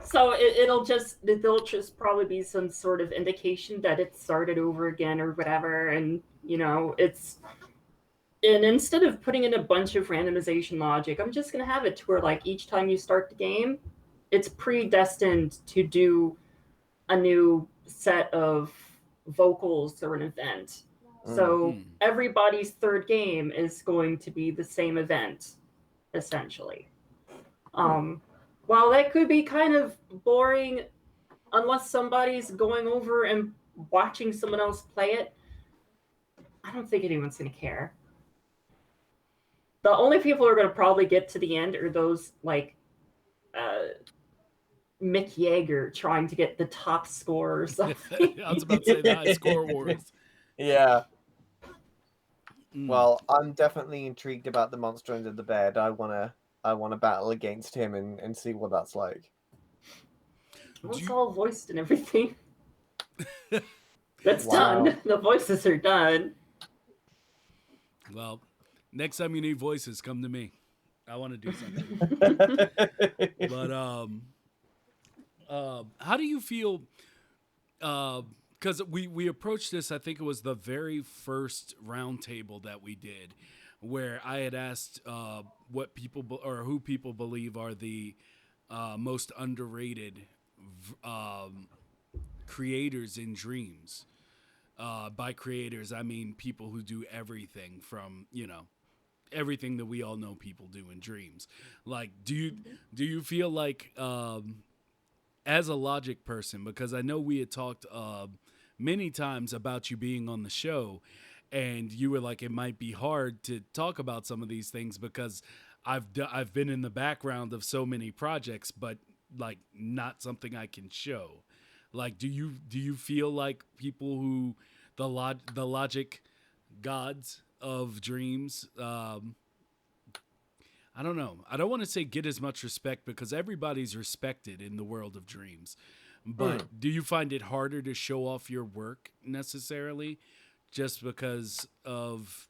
S2: So there'll just probably be some sort of indication that it started over again or whatever, and and instead of putting in a bunch of randomization logic, I'm just gonna have it to where like each time you start the game, it's predestined to do a new set of vocals or an event. So everybody's third game is going to be the same event, essentially. While that could be kind of boring, unless somebody's going over and watching someone else play it, I don't think anyone's going to care. The only people who are going to probably get to the end are those like Mick Yeager trying to get the top score or something.
S1: I was about to say the high score wars.
S3: Yeah. Well, I'm definitely intrigued about the monster under the bed. I wanna battle against him and see what that's like.
S2: It's all voiced and everything. That's
S3: Wow.
S2: done. The voices are done.
S1: Well, next time you need voices, come to me. I want to do something. But how do you feel? Because we approached this, I think it was the very first roundtable that we did, where I had asked what people or who people believe are the most underrated creators in dreams. By creators, I mean people who do everything from everything that we all know people do in dreams. Like, do you feel like as a logic person, because I know we had talked many times about you being on the show, and you were like, it might be hard to talk about some of these things because I've been in the background of so many projects, but like not something I can show. Like, do you feel like people who the logic gods of dreams? I don't know. I don't want to say get as much respect because everybody's respected in the world of dreams. But do you find it harder to show off your work necessarily just because of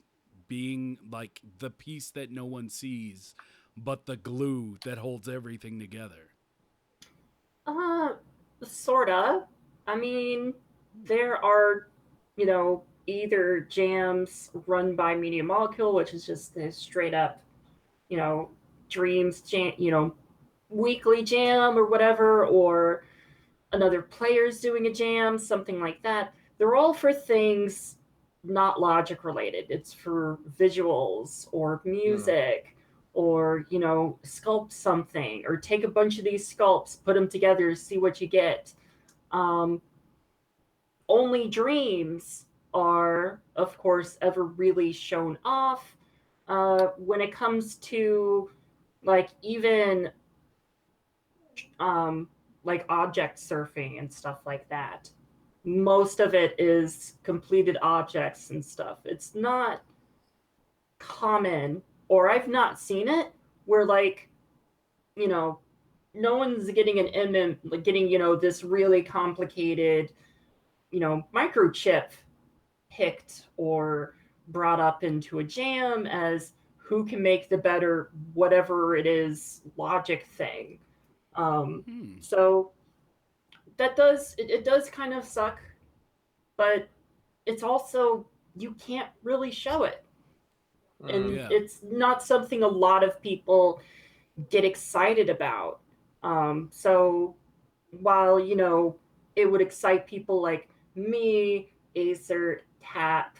S1: being like the piece that no one sees, but the glue that holds everything together?
S2: Sorta. I mean, there are, either jams run by Media Molecule, which is just the straight up, you know, dreams jam, weekly jam or whatever, or another player's doing a jam, something like that. They're all for things not logic related. It's for visuals or music or, sculpt something or take a bunch of these sculpts, put them together, see what you get. Only dreams are, of course, ever really shown off. When it comes to like even like object surfing and stuff like that, most of it is completed objects and stuff. It's not common, or I've not seen it, where like, you know, no one's getting an like getting, this really complicated, microchip picked or brought up into a jam as who can make the better whatever it is logic thing. So that it does kind of suck, but it's also you can't really show it, and it's not something a lot of people get excited about. So while, it would excite people like me, Acer, Tap,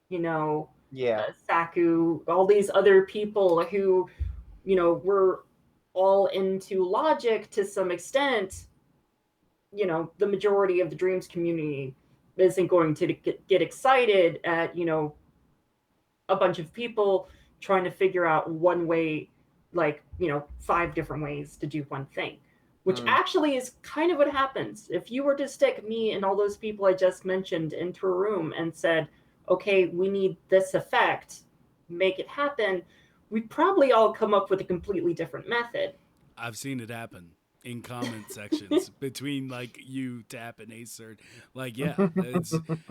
S3: Yeah.
S2: Saku, all these other people who, were all into logic to some extent, the majority of the dreams community isn't going to get excited at, a bunch of people trying to figure out one way, like, 5 different ways to do one thing, which actually is kind of what happens. If you were to stick me and all those people I just mentioned into a room and said, okay, we need this effect, make it happen, we'd probably all come up with a completely different method.
S1: I've seen it happen in comment sections between like you, Tap, and Acer. Like, yeah,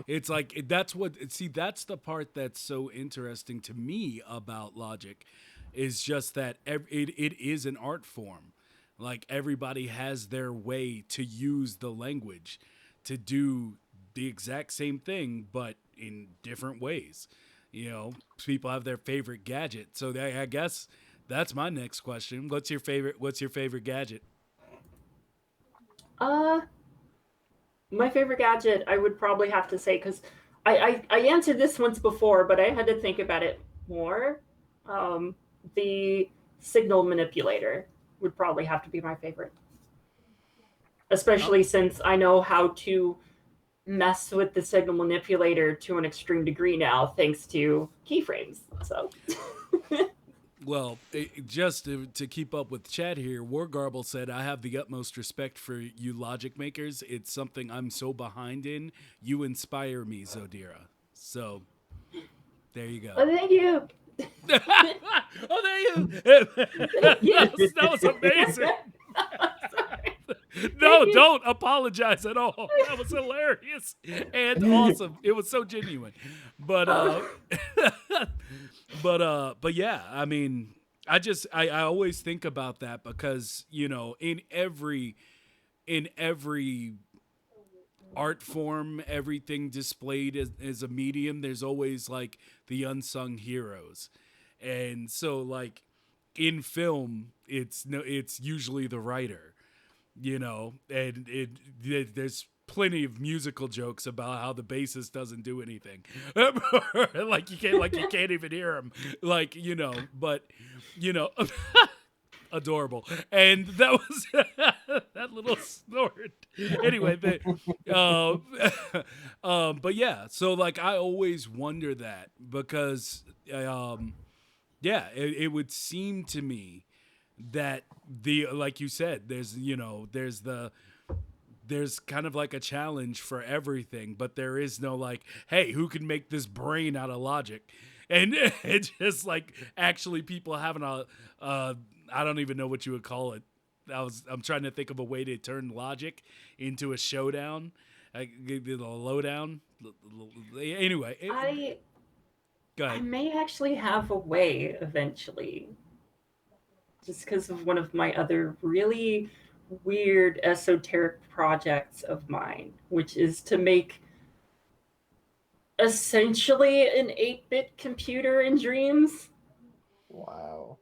S1: it's like that's the part that's so interesting to me about logic, is just that it is an art form. Like everybody has their way to use the language to do the exact same thing, but in different ways. People have their favorite gadget. So I guess that's my next question. What's your favorite gadget?
S2: Uh, my favorite gadget, I would probably have to say, because I answered this once before, but I had to think about it more. Um, the signal manipulator would probably have to be my favorite,
S1: Oh,
S2: especially since I know how to mess with the signal manipulator to an extreme degree now, thanks to keyframes. So,
S1: well, just to keep up with chat here, Wargarble said, I have the utmost respect for you logic makers. It's something I'm so behind in. You inspire me, Zodira. So, there you go.
S2: oh, thank you.
S1: Oh, there you.
S2: Thank you.
S1: That was amazing.
S2: Sorry. Thank
S1: No,
S2: you.
S1: don't apologize at all. That was hilarious and awesome. It was so genuine. But
S2: Oh,
S1: but yeah, I mean, I always think about that because, in every art form, everything displayed as a medium, there's always like the unsung heroes. And so like in film, it's usually the writer, and there's plenty of musical jokes about how the bassist doesn't do anything. Like you can't even hear him, like, but you know adorable. And that was that little snort. Anyway, but yeah, so like I always wonder that because yeah, it would seem to me that like you said, there's kind of like a challenge for everything, but there is no like, hey, who can make this brain out of logic? And it's just like actually people having I don't even know what you would call it. I'm trying to think of a way to turn logic into a showdown, like the lowdown. Anyway,
S2: I
S1: go
S2: I
S1: ahead.
S2: may actually have a way eventually, just because of one of my other really weird esoteric projects of mine, which is to make essentially an 8-bit computer in dreams,
S3: Wow.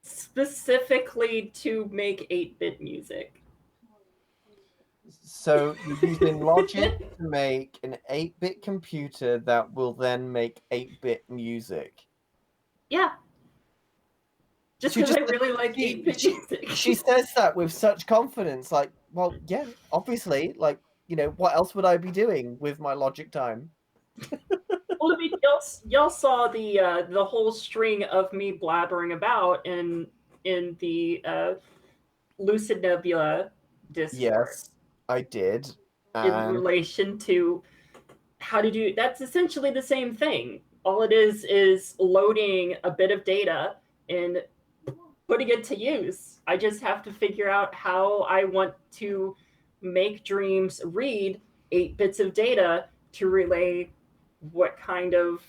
S2: specifically to make 8-bit music.
S3: So you're using logic to make an 8-bit computer that will then make 8-bit music.
S2: Yeah, just
S3: She
S2: because I
S3: just
S2: really like
S3: she,
S2: 8-bit
S3: she,
S2: music.
S3: she says that with such confidence, like, well, yeah, obviously, like, what else would I be doing with my logic time?
S2: Well, I mean, y'all saw the whole string of me blabbering about in the Lucid Nebula Discord
S3: Yes, I did.
S2: in
S3: And
S2: relation to how to do. That's essentially the same thing. All it is loading a bit of data and putting it to use. I just have to figure out how I want to make dreams read 8 bits of data to relay what kind of,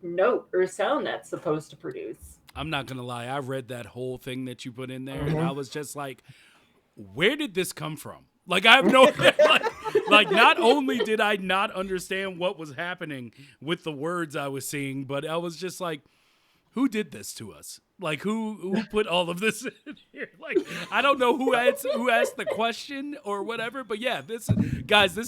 S2: note or sound that's supposed to produce.
S1: I'm not gonna lie. I read that whole thing that you put in there, and I
S3: Mhm.
S1: was just like, where did this come from? Like I have no like not only did I not understand what was happening with the words I was seeing, but I was just like, who did this to us? Like who put all of this in here? Like I don't know who asked the question or whatever, but yeah, this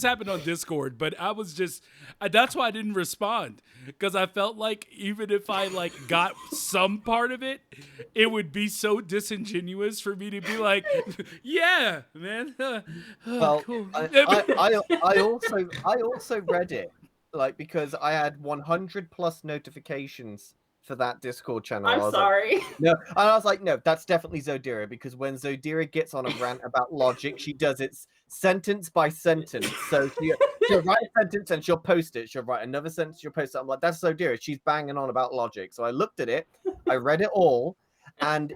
S1: happened on Discord, but I was just that's why I didn't respond, because I felt like even if I like got some part of it, it would be so disingenuous for me to be like, yeah, man.
S3: Well,
S1: cool.
S3: I also read it, like, because I had 100 plus notifications for that Discord channel. I
S2: I'm
S3: was
S2: sorry.
S3: Like, no, and I was like, no, that's definitely Zodira, because when Zodira gets on a rant about logic, she does it sentence by sentence. So she'll write a sentence and she'll post it. She'll write another sentence, she'll post it. I'm like, that's Zodira. She's banging on about logic. So I looked at it, I read it all, and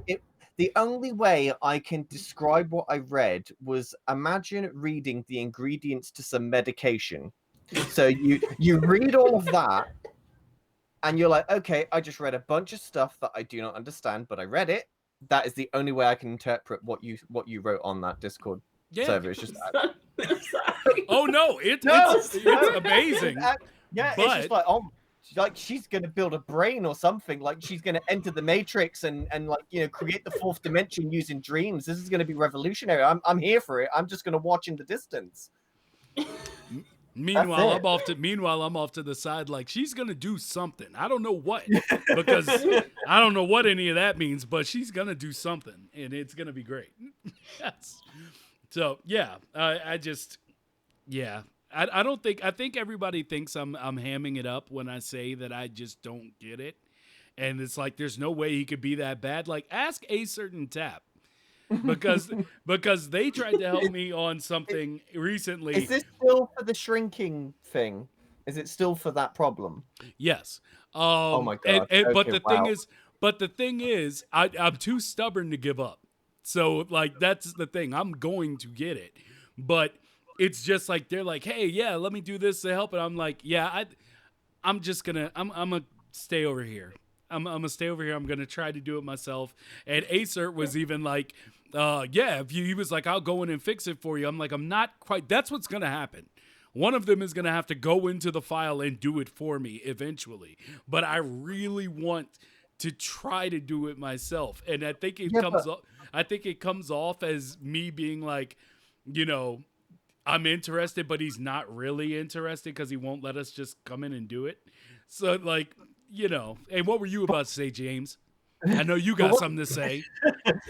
S3: the only way I can describe what I read was, imagine reading the ingredients to some medication. So you read all of that, and you're like, okay, I just read a bunch of stuff that I do not understand, but I read it. That is the only way I can interpret what you wrote on that Discord server. It's just
S2: I'm sorry.
S1: Oh no, it's amazing.
S3: Yeah,
S1: but...
S3: it's just like, oh, like she's gonna build a brain or something. Like she's gonna enter the Matrix and like, you know, create the fourth dimension using dreams. This is gonna be revolutionary. I'm here for it. I'm just gonna watch in the distance.
S1: Meanwhile, I'm off to the side like she's gonna do something. I don't know what, because I don't know what any of that means, but she's gonna do something, and it's gonna be great. Yes. So yeah, I think everybody thinks I'm hamming it up when I say that I just don't get it, and it's like there's no way he could be that bad. Like ask A Certain Tap. because they tried to help me on something recently.
S3: Is this still for the shrinking thing? Is it still for that problem?
S1: Yes.
S3: Oh my god!
S1: But the thing is, I'm too stubborn to give up. So like that's the thing. I'm going to get it, but it's just like they're like, hey, yeah, let me do this to help, and I'm like, yeah, I'm gonna stay over here. I'm gonna stay over here. I'm gonna try to do it myself. And Acer was even like, yeah, he was like, I'll go in and fix it for you. I'm like, I'm not quite. That's what's gonna happen. One of them is gonna have to go into the file and do it for me eventually. But I really want to try to do it myself. And I think it comes off as me being like, you know, I'm interested, but he's not really interested because he won't let us just come in and do it. So like, you know, and what were you about to say, James? I know you got something to say.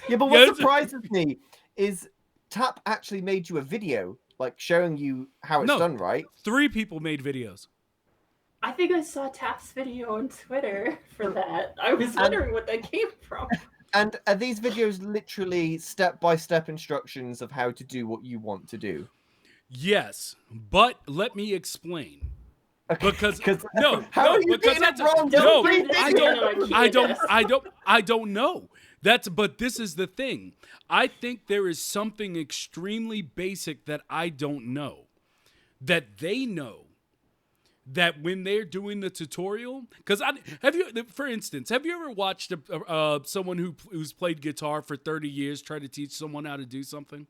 S3: Yeah, but what surprises me is Tap actually made you a video, like showing you how it's done, right?
S1: 3 people made videos.
S2: I think I saw Tap's video on Twitter for that. I was wondering what that came from.
S3: And are these videos literally step-by-step instructions of how to do what you want to do?
S1: Yes, but let me explain.
S3: Okay,
S1: because
S3: no,
S1: because that's
S3: wrong.
S1: No, I don't know. But this is the thing. I think there is something extremely basic that I don't know, that they know, that when they're doing the tutorial, because for instance, have you ever watched someone who's played guitar for 30 years try to teach someone how to do something?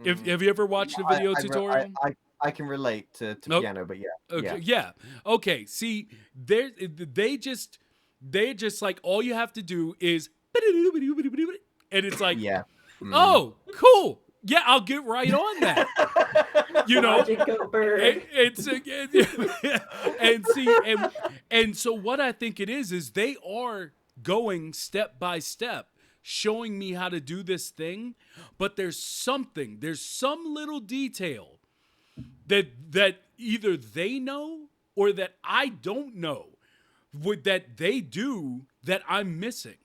S1: Have you ever watched a video tutorial?
S3: I can relate to piano, but yeah.
S1: Okay, yeah. Okay. See, they just like, all you have to do is, and it's like,
S3: yeah.
S1: Oh, cool. Yeah, I'll get right on that. You know, and so what I think it is they are going step by step, showing me how to do this thing, but there's some little detail that either they know or that I don't know that they do that I'm missing.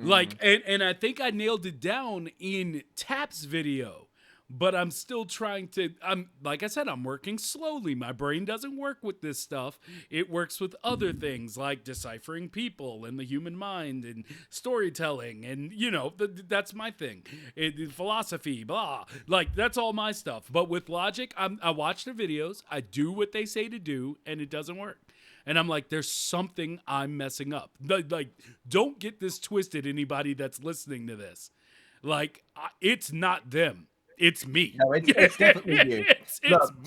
S1: Like, and I think I nailed it down in Tap's video, but I'm still trying to, like I said, I'm working slowly. My brain doesn't work with this stuff. It works with other things like deciphering people and the human mind and storytelling. And, you know, that's my thing. Philosophy, blah. Like, that's all my stuff. But with logic, I watch the videos, I do what they say to do, and it doesn't work. And I'm like, there's something I'm messing up. Like, don't get this twisted, anybody that's listening to this. Like, it's not them. It's me.
S3: No, it's definitely you.
S1: It's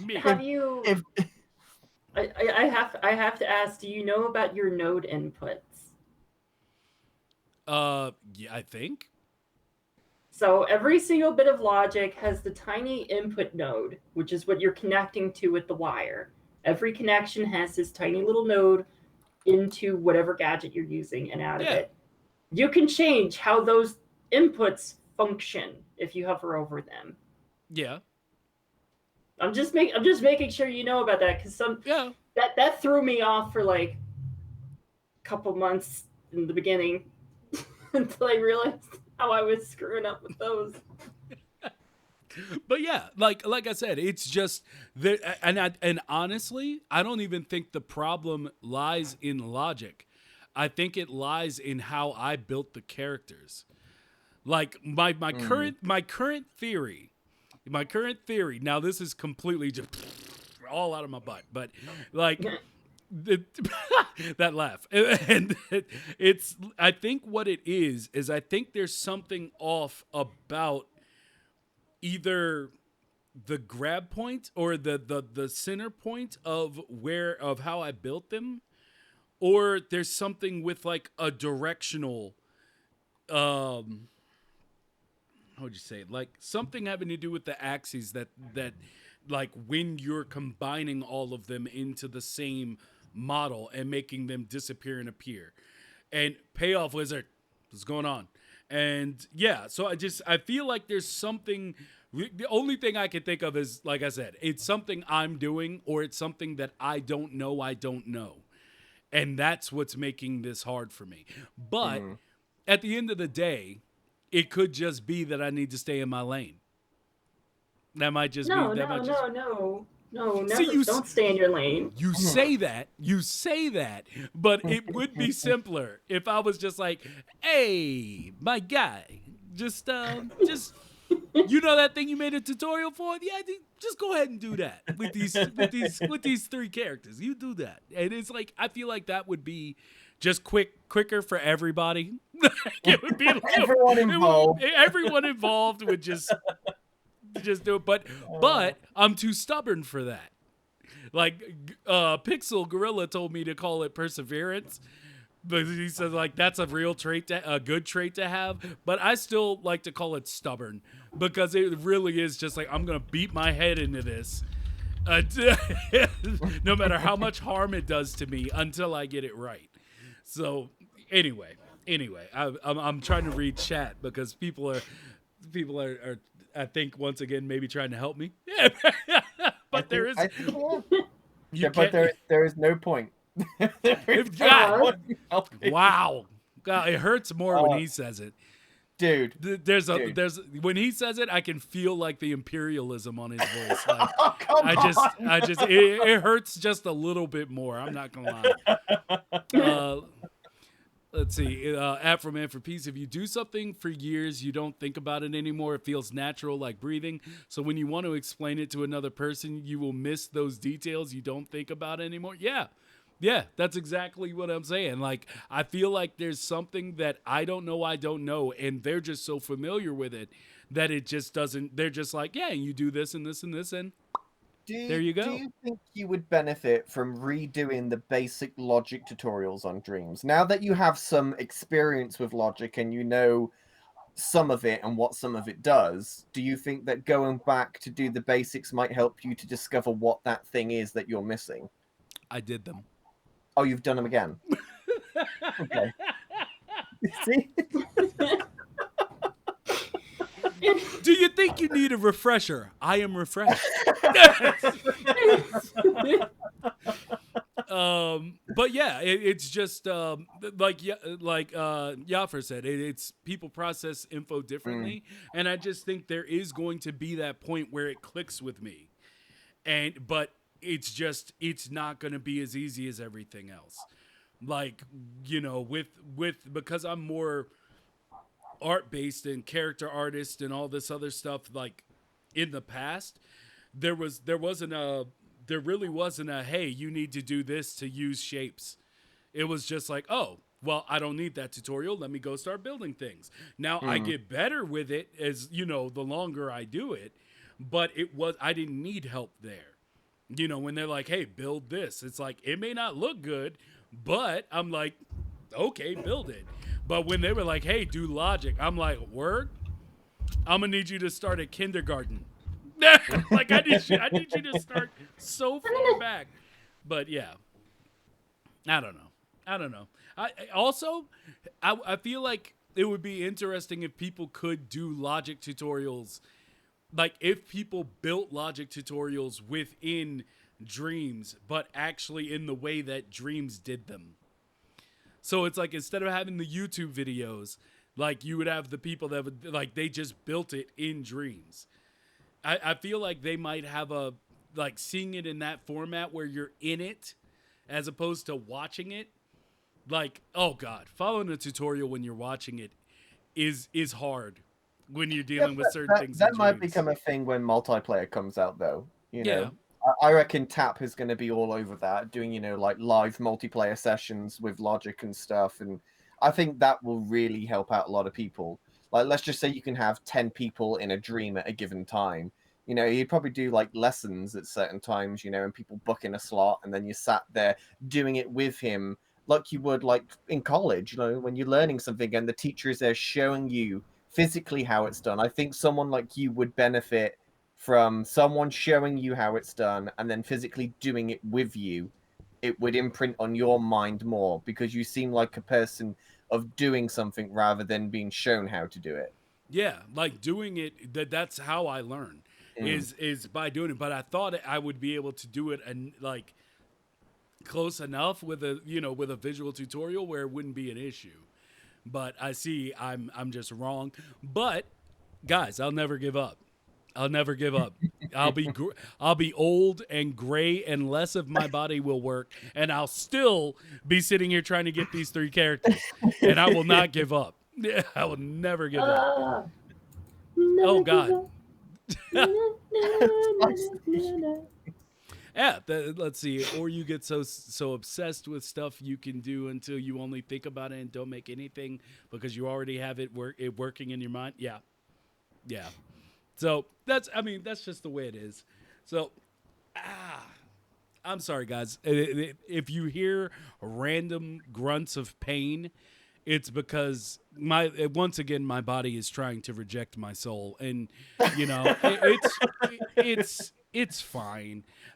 S1: me.
S2: Have you... I have to ask, do you know about your node inputs?
S1: Yeah, I think.
S2: So every single bit of logic has the tiny input node, which is what you're connecting to with the wire. Every connection has this tiny little node into whatever gadget you're using and out of
S1: Yeah.
S2: it. You can change how those inputs function if you hover over them.
S1: Yeah.
S2: I'm just making sure you know about that because
S1: Yeah.
S2: that threw me off for like a couple months in the beginning until I realized how I was screwing up with those.
S1: But yeah, like I said, it's just there, and honestly, I don't even think the problem lies in logic. I think it lies in how I built the characters. Like my current theory, Now this is completely just all out of my butt, but like the, that laugh, and it's. I think what it is I think there's something off about either the grab point or the center point of how I built them, or there's something with like a directional how would you say it? Like something having to do with the axes that like when you're combining all of them into the same model and making them disappear and appear. And payoff wizard, what's going on? And yeah, so I feel like there's something. The only thing I can think of is, like I said, it's something I'm doing or it's something that I don't know. And that's what's making this hard for me. But at the end of the day, it could just be that I need to stay in my lane. That might just
S2: No,
S1: be that
S2: no,
S1: might just
S2: no, no,
S1: See,
S2: never. Don't stay in your lane.
S1: you say that, but it would be simpler if I was just like, "Hey, my guy, just you know that thing you made a tutorial for? Yeah, just go ahead and do that with these three characters. You do that." And it's like I feel like that would be just quicker for everybody. It would be everyone involved would just do it. But I'm too stubborn for that. Like Pixel Gorilla told me to call it perseverance. But he says like that's a good trait to have. But I still like to call it stubborn because it really is just like I'm gonna beat my head into this, no matter how much harm it does to me until I get it right. So anyway, I'm trying to read chat because people are I think once again maybe trying to help me. But there is
S3: no point.
S1: Wow. God, it hurts more when he says it.
S3: Dude.
S1: There's when he says it, I can feel like the imperialism on his voice. Like, it hurts just a little bit more. I'm not gonna lie. Let's see. Afro Man for Peace. If you do something for years, you don't think about it anymore. It feels natural, like breathing. So when you want to explain it to another person, you will miss those details you don't think about anymore. Yeah, that's exactly what I'm saying. Like, I feel like there's something that I don't know, and they're just so familiar with it that it just doesn't. They're just like, yeah, you do this and this and this, and there you go.
S3: Do you think you would benefit from redoing the basic logic tutorials on Dreams? Now that you have some experience with logic and you know some of it and what some of it does, do you think that going back to do the basics might help you to discover what that thing is that you're missing?
S1: I did them.
S3: Oh, you've done them again. Okay. See?
S1: Do you think you need a refresher? I am refreshed. But yeah, it's just like Yaffer said, it's people process info differently, and I just think there is going to be that point where it clicks with me, but it's not going to be as easy as everything else. Like, because I'm more art based and character artist and all this other stuff, like in the past, there really wasn't a hey, you need to do this to use shapes. It was just like, oh, well, I don't need that tutorial. Let me go start building things. Now I get better with it as, the longer I do it, but I didn't need help there. When they're like, hey, build this, it's like, it may not look good, but I'm like, okay, build it. But when they were like, "Hey, do logic," I'm like, "Word, I'm gonna need you to start at kindergarten." Like I need you to start so far back. But yeah, I don't know. I don't know. Also, I feel like it would be interesting if people could do logic tutorials. Like if people built logic tutorials within Dreams, but actually in the way that Dreams did them. So it's like instead of having the YouTube videos, like you would have the people that would like they just built it in Dreams. I feel like they might have a like seeing it in that format where you're in it as opposed to watching it. Like, oh god, following a tutorial when you're watching it is hard when you're
S3: Yeah,
S1: dealing with
S3: but
S1: certain
S3: that,
S1: things in
S3: that might
S1: Dreams.
S3: become a thing when multiplayer comes out, though. You
S1: Yeah.
S3: know, I reckon Tap is going to be all over that, doing like live multiplayer sessions with logic and stuff, and I think that will really help out a lot of people. Like, let's just say you can have 10 people in a dream at a given time. You'd probably do like lessons at certain times, and people book in a slot, and then you sat there doing it with him like you would like in college, when you're learning something and the teacher is there showing you physically how it's done. I think someone like you would benefit from someone showing you how it's done and then physically doing it with you. It would imprint on your mind more because you seem like a person of doing something rather than being shown how to do it.
S1: Yeah, like doing it that's how I learn
S3: Mm.
S1: is by doing it, but I thought I would be able to do it and like close enough with a visual tutorial where it wouldn't be an issue. But I see I'm just wrong. But guys, I'll never give up. I'll never give up. I'll be old and gray and less of my body will work and I'll still be sitting here trying to get these 3 characters and I will not give up. I will never give up.
S2: Never
S1: Oh
S2: give
S1: god.
S2: up. Na, na, na, na, na.
S1: Yeah, let's see. Or you get so obsessed with stuff you can do until you only think about it and don't make anything because you already have it working in your mind. Yeah, yeah. So that's just the way it is. So, I'm sorry, guys. If you hear random grunts of pain, it's because once again my body is trying to reject my soul, and it's fine.
S2: It's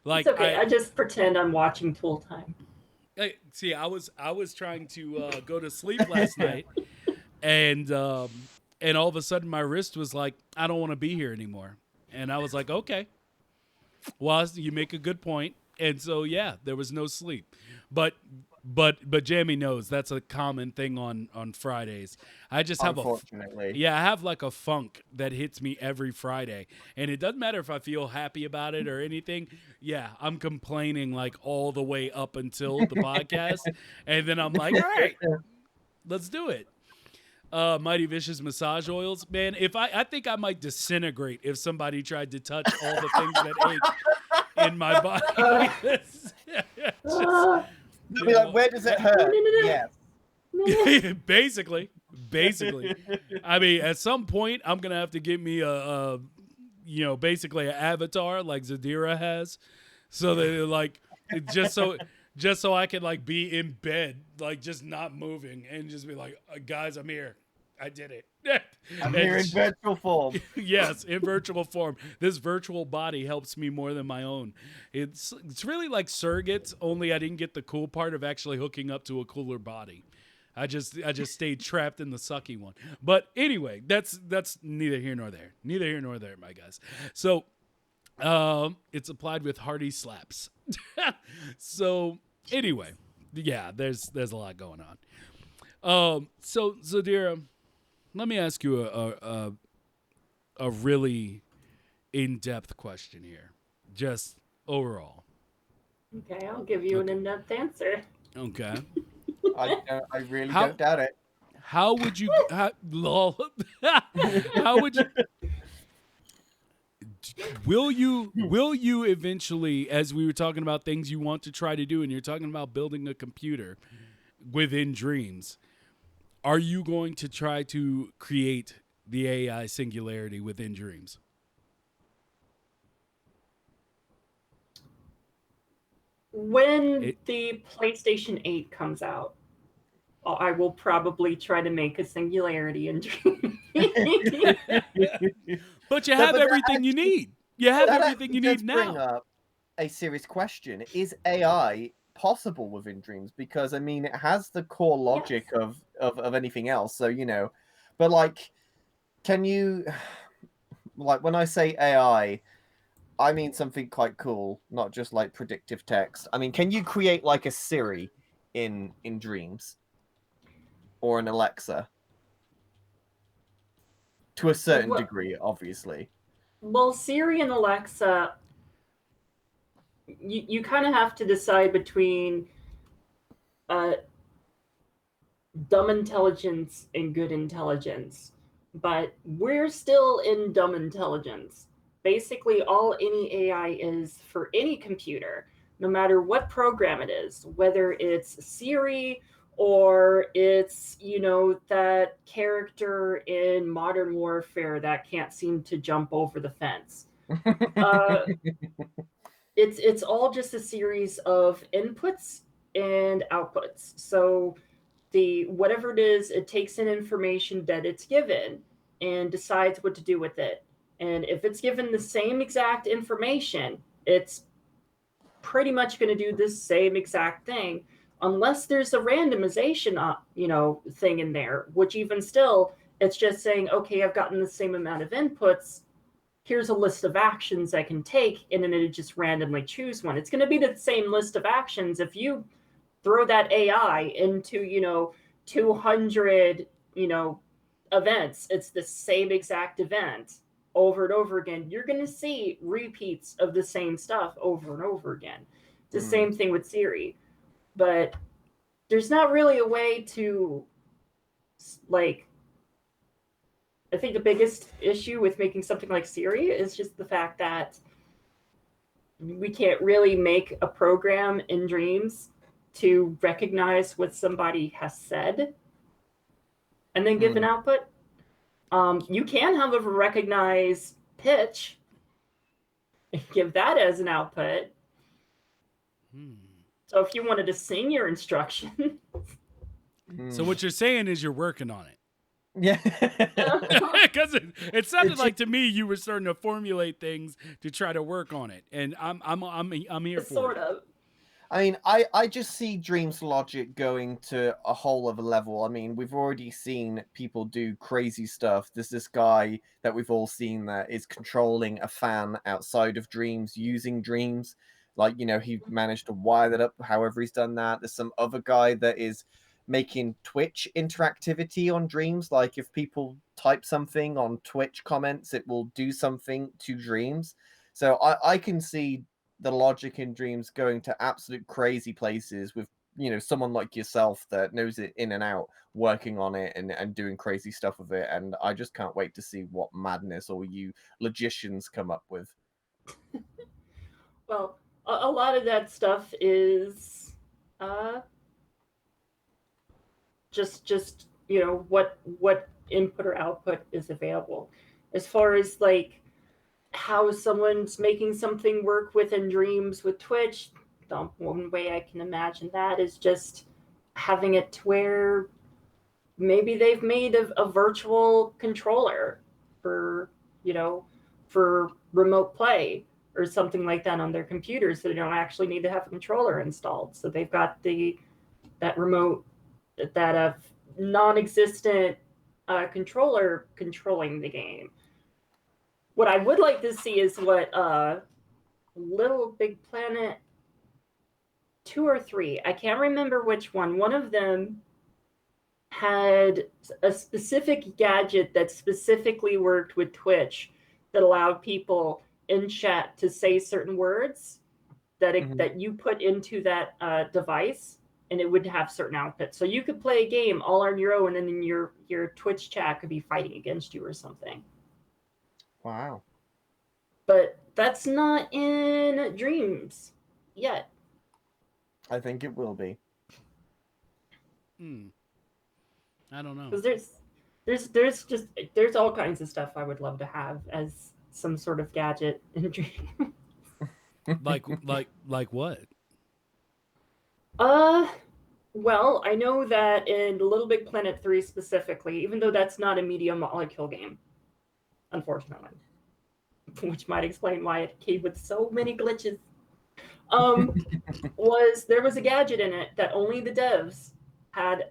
S1: Like
S2: okay. I just pretend I'm watching Tool Time.
S1: see, I was trying to go to sleep last night, and all of a sudden my wrist was like, I don't want to be here anymore, and I was like, okay, well, you make a good point, and so yeah, there was no sleep, but Jamie knows that's a common thing on Fridays. I just have
S3: Unfortunately.
S1: yeah, I have like a funk that hits me every Friday, and it doesn't matter if I feel happy about it or anything. Yeah, I'm complaining like all the way up until the podcast, and then I'm like, all right, let's do it. Mighty Vicious massage oils, man. If I think I might disintegrate if somebody tried to touch all the things that ache in my body. Just,
S3: Be like, where does it hurt? Yes.
S1: basically. I mean, at some point, I'm gonna have to get me basically an avatar like Zodira has, so that like just so I can like be in bed, like just not moving, and just be like, guys, I'm here. I did it.
S3: I'm here in virtual form.
S1: Yes, in virtual form. This virtual body helps me more than my own. It's really like surrogates, only I didn't get the cool part of actually hooking up to a cooler body. I just stayed trapped in the sucky one. But anyway, that's neither here nor there. Neither here nor there, my guys. So it's applied with hearty slaps. So anyway, yeah, there's a lot going on. So Zodira, let me ask you a really in-depth question here, just overall.
S2: Okay, I'll give you an in-depth answer.
S1: Okay.
S3: I really don't doubt it.
S1: How would you? Lol. How would you? Will you eventually, as we were talking about things you want to try to do, and you're talking about building a computer within Dreams, are you going to try to create the AI singularity within Dreams?
S2: When the PlayStation 8 comes out. I will probably try to make a singularity in dreams.
S1: But you
S3: No,
S1: have
S3: but
S1: everything you need. You have
S3: that
S1: everything
S3: actually
S1: you
S3: does
S1: need
S3: bring
S1: now.
S3: up a serious question. Is AI possible within dreams? Because I mean, it has the core logic
S2: Yes.
S3: of anything else. So, but like, can you, like, when I say AI, I mean something quite cool, not just like predictive text. I mean, can you create like a Siri in dreams or an Alexa to a certain
S2: Well,
S3: degree, obviously?
S2: well, Siri and Alexa, you kind of have to decide between uh, dumb intelligence and good intelligence. But we're still in dumb intelligence. Basically, all any AI is for any computer, no matter what program it is, whether it's Siri or it's, that character in Modern Warfare that can't seem to jump over the fence. Uh, it's all just a series of inputs and outputs. So the whatever it is, it takes in information that it's given and decides what to do with it. And if it's given the same exact information, it's pretty much going to do the same exact thing, unless there's a randomization, thing in there. Which even still, it's just saying, okay, I've gotten the same amount of inputs. Here's a list of actions I can take, and then it just randomly choose one. It's going to be the same list of actions if you throw that AI into, 200, events. It's the same exact event over and over again. You're going to see repeats of the same stuff over and over again. The same thing with Siri. But there's not really a way to, like, I think the biggest issue with making something like Siri is just the fact that we can't really make a program in dreams to recognize what somebody has said and then give an output. You can, however, recognize pitch and give that as an output. So if you wanted to sing your instruction.
S1: So what you're saying is you're working on it.
S3: Yeah.
S1: Because it sounded like to me you were starting to formulate things to try to work on it, and I'm here for
S2: sort
S1: it.
S2: of.
S3: I mean, I just see dreams logic going to a whole other level. I mean, we've already seen people do crazy stuff. There's this guy that we've all seen that is controlling a fan outside of dreams using dreams. Like, he managed to wire that up however he's done that. There's some other guy that is making Twitch interactivity on dreams. Like, if people type something on Twitch comments, it will do something to dreams. So I can see the logic in dreams going to absolute crazy places with someone like yourself that knows it in and out, working on it and doing crazy stuff with it. And I just can't wait to see what madness all you logicians come up with.
S2: Well, a lot of that stuff is just what input or output is available. As far as like how someone's making something work within dreams with Twitch, the one way I can imagine that is just having it to where maybe they've made a virtual controller for, for remote play or something like that on their computers, so they don't actually need to have a controller installed. So they've got that remote, that non-existent controller controlling the game. What I would like to see is what Little Big Planet 2 or 3, I can't remember which one. One of them had a specific gadget that specifically worked with Twitch that allowed people in chat to say certain words that you put into that device, and it would have certain outputs. So you could play a game all on your own, and then your Twitch chat could be fighting against you or something.
S3: Wow.
S2: But that's not in dreams yet.
S3: I think it will be.
S1: I don't know.
S2: Because there's all kinds of stuff I would love to have as some sort of gadget in a dream.
S1: like what?
S2: Well, I know that in Little Big Planet 3 specifically, even though that's not a media molecule game, unfortunately, which might explain why it came with so many glitches, there was a gadget in it that only the devs had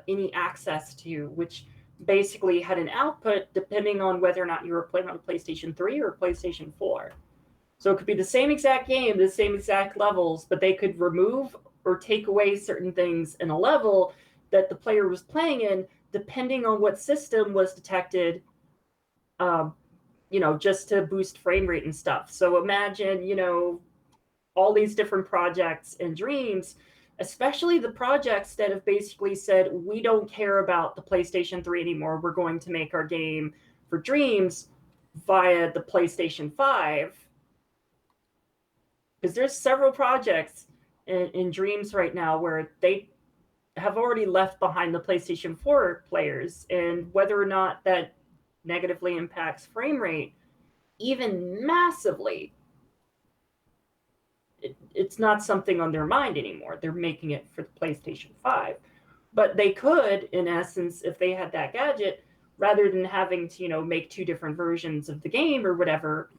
S2: any access to, which basically had an output depending on whether or not you were playing on a PlayStation 3 or PlayStation 4. So it could be the same exact game, the same exact levels, but they could remove or take away certain things in a level that the player was playing in, depending on what system was detected, just to boost frame rate and stuff. So imagine, all these different projects and Dreams, especially the projects that have basically said, we don't care about the PlayStation 3 anymore. We're going to make our game for Dreams via the PlayStation 5. Because there's several projects in Dreams right now where they have already left behind the PlayStation 4 players, and whether or not that negatively impacts frame rate, even massively, it's not something on their mind anymore. They're making it for the PlayStation 5. But they could, in essence, if they had that gadget, rather than having to, make two different versions of the game or whatever,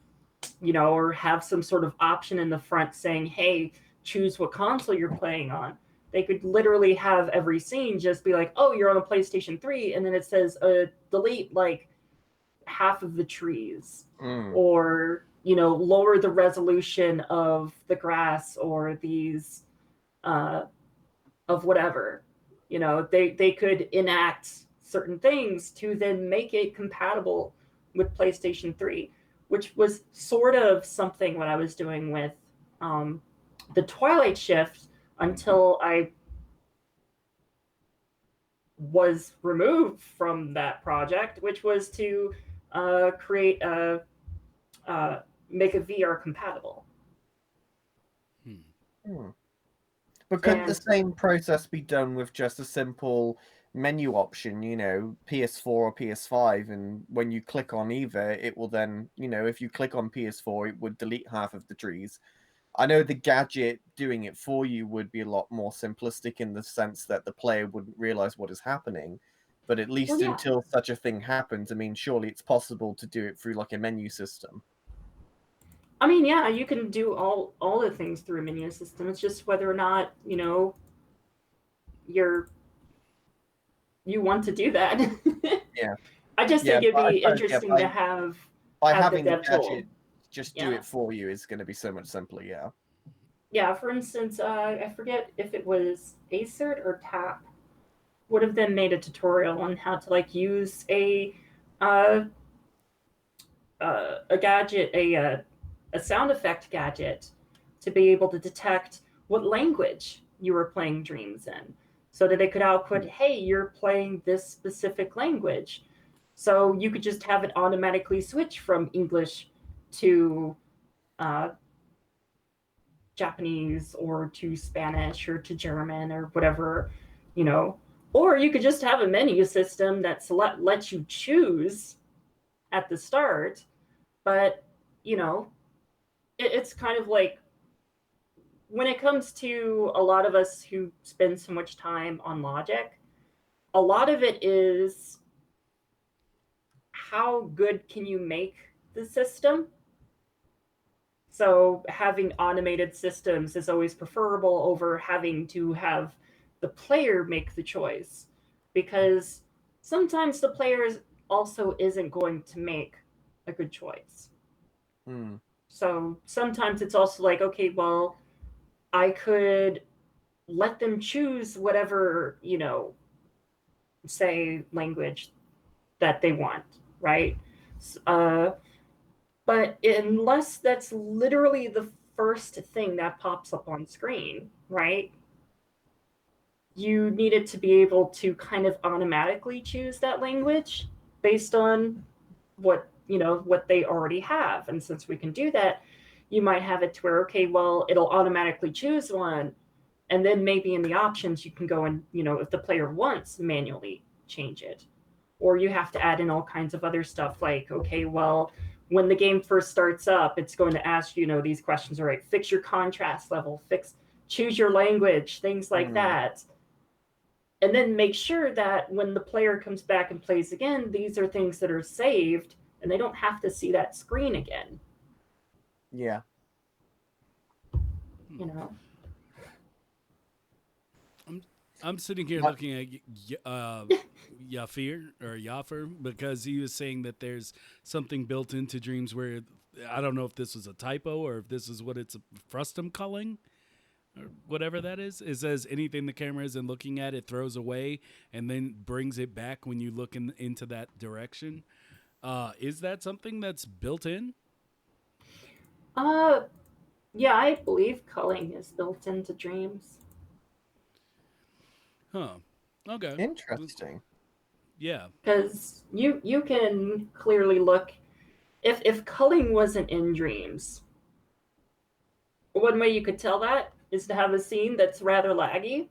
S2: or have some sort of option in the front saying, hey, choose what console you're playing on. They could literally have every scene just be like, oh, you're on a PlayStation 3, and then it says, delete like half of the trees, or, lower the resolution of the grass or these, of whatever. They could enact certain things to then make it compatible with PlayStation 3, which was sort of something what I was doing with the Twilight Shift until I was removed from that project, which was to create make a VR compatible.
S3: But couldn't the same process be done with just a simple menu option, PS4 or PS5, and when you click on either, it will then, if you click on PS4, it would delete half of the trees. I know the gadget doing it for you would be a lot more simplistic in the sense that the player wouldn't realize what is happening, but at least until such a thing happens, I mean, surely it's possible to do it through like a menu system.
S2: I mean, yeah, you can do all the things through a menu system. It's just whether or not, you want to do that.
S3: Yeah.
S2: I just think it'd be interesting to have
S3: having
S2: the
S3: the gadget just do it for you is going to be so much simpler.
S2: Yeah, for instance, I forget if it was Acert or Tap would have then made a tutorial on how to like use a gadget, a sound effect gadget, to be able to detect what language you were playing Dreams in, so that it could output, hey, you're playing this specific language. So you could just have it automatically switch from English to Japanese, or to Spanish, or to German, or whatever, Or you could just have a menu system that lets you choose at the start, but, it's kind of like, when it comes to a lot of us who spend so much time on logic, a lot of it is how good can you make the system? So having automated systems is always preferable over having to have the player make the choice, because sometimes the player also isn't going to make a good choice. So sometimes it's also like, okay, well, I could let them choose whatever, say language that they want, right? But unless that's literally the first thing that pops up on screen, right? You need it to be able to kind of automatically choose that language based on what they already have. And since we can do that, you might have it to where, okay, well, it'll automatically choose one, and then maybe in the options you can go and, if the player wants, manually change it. Or you have to add in all kinds of other stuff like, okay, well, when the game first starts up, it's going to ask these questions, all right, fix your contrast level, choose your language, things like that. and then make sure that when the player comes back and plays again, these are things that are saved and they don't have to see that screen again.
S3: Yeah.
S2: You know?
S1: I'm sitting here looking at Yafir because he was saying that there's something built into dreams where I don't know if this was a typo or if this is what it's frustum culling or whatever that is. It says anything the camera isn't looking at, it throws away and then brings it back when you look into that direction. Is that something that's built in?
S2: Yeah, I believe culling is built into dreams.
S1: Huh. Okay.
S3: Interesting.
S1: Yeah.
S2: Because you can clearly look, if culling wasn't in dreams, one way you could tell that is to have a scene that's rather laggy.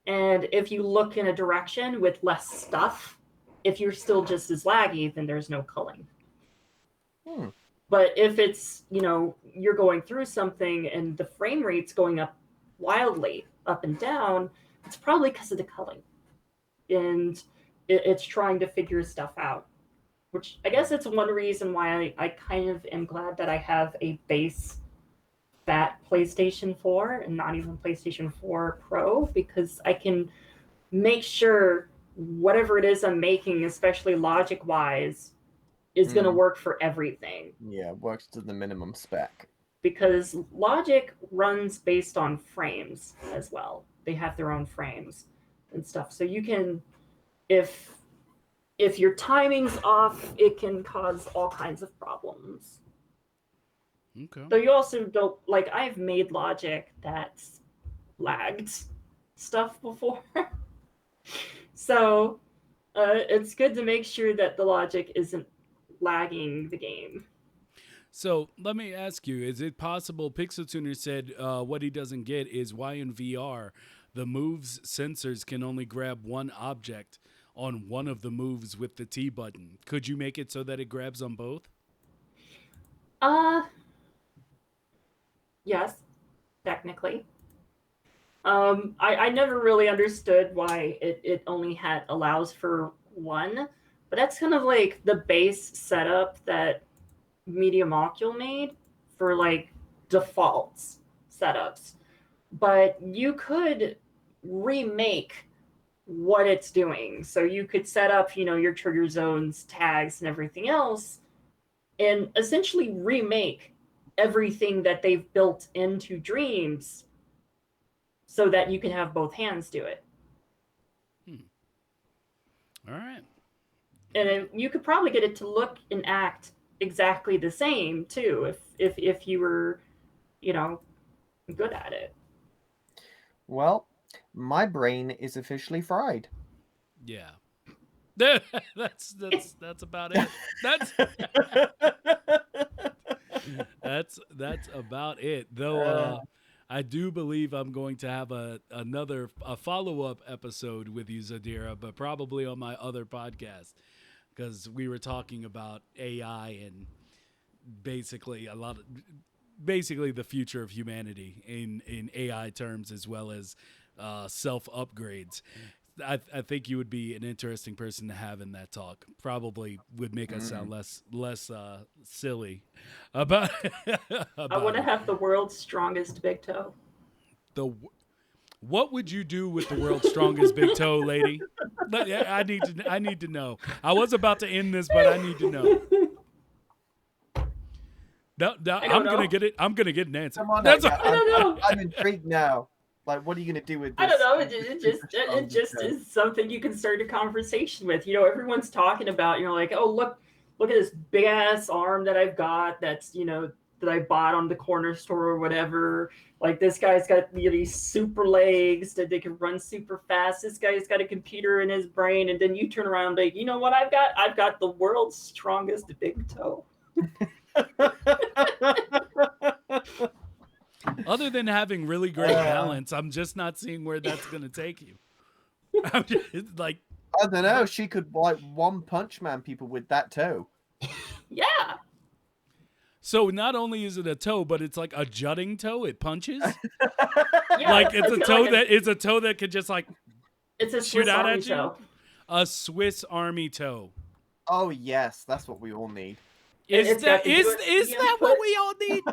S2: And if you look in a direction with less stuff, if you're still just as laggy, then there's no culling. But if it's, you're going through something and the frame rate's going up wildly, up and down, it's probably because of the culling. And it's trying to figure stuff out. Which I guess it's one reason why I kind of am glad that I have a base fat PlayStation 4 and not even PlayStation 4 Pro, because I can make sure whatever it is I'm making, especially logic wise, is going to work for everything.
S3: Yeah, works to the minimum spec.
S2: Because logic runs based on frames as well. They have their own frames and stuff. So you can, if your timing's off, it can cause all kinds of problems.
S1: Okay.
S2: So you also don't, like, I've made logic that's lagged stuff before. So it's good to make sure that the logic isn't lagging the game.
S1: So let me ask you, is it possible, Pixel Tuner said what he doesn't get is why in VR, the moves sensors can only grab one object on one of the moves with the T button. Could you make it so that it grabs on both?
S2: Yes, technically. I never really understood why it only allows for one, but that's kind of like the base setup that Media Molecule made for like defaults setups. But you could remake what it's doing. So you could set up, your trigger zones, tags, and everything else, and essentially remake everything that they've built into Dreams so that you can have both hands do it.
S1: All right.
S2: And you could probably get it to look and act exactly the same too, if you were, good at it.
S3: Well, my brain is officially fried.
S1: Yeah. that's about it. That's about it. Though I do believe I'm going to have a follow-up episode with you, Zodira, but probably on my other podcast, because we were talking about AI and basically the future of humanity in AI terms, as well as self upgrades. I think you would be an interesting person to have in that talk. Probably would make us sound less silly about.
S2: I want to have the world's strongest big toe.
S1: What would you do with the world's strongest big toe, lady? I need to know. I was about to end this, but I need to know. I'm gonna get it. I'm gonna get an answer.
S3: Come on,
S2: I don't know.
S3: I'm intrigued now. Like, what are you gonna do with this?
S2: I don't know. It just is something you can start a conversation with. Everyone's talking about. Like, oh, look at this big ass arm that I've got. That's that I bought on the corner store or whatever. Like, this guy's got these super legs that they can run super fast. This guy's got a computer in his brain, and then you turn around and like, you know what I've got? I've got the world's strongest big toe.
S1: Other than having really great balance, I'm just not seeing where that's going to take you. I'm just, like,
S3: I don't know. She could like one punch man people with that toe.
S2: Yeah.
S1: So not only is it a toe, but it's like a jutting toe. It punches.
S2: Yeah,
S1: Like it's a toe
S2: like
S1: that is a toe that could just like
S2: it's a
S1: shoot
S2: Swiss
S1: out
S2: Army
S1: at you.
S2: toe.
S1: A Swiss Army toe.
S3: Oh yes, that's what we all need.
S1: Is
S2: got
S1: that
S2: the
S1: is
S2: USB
S1: that what we all need?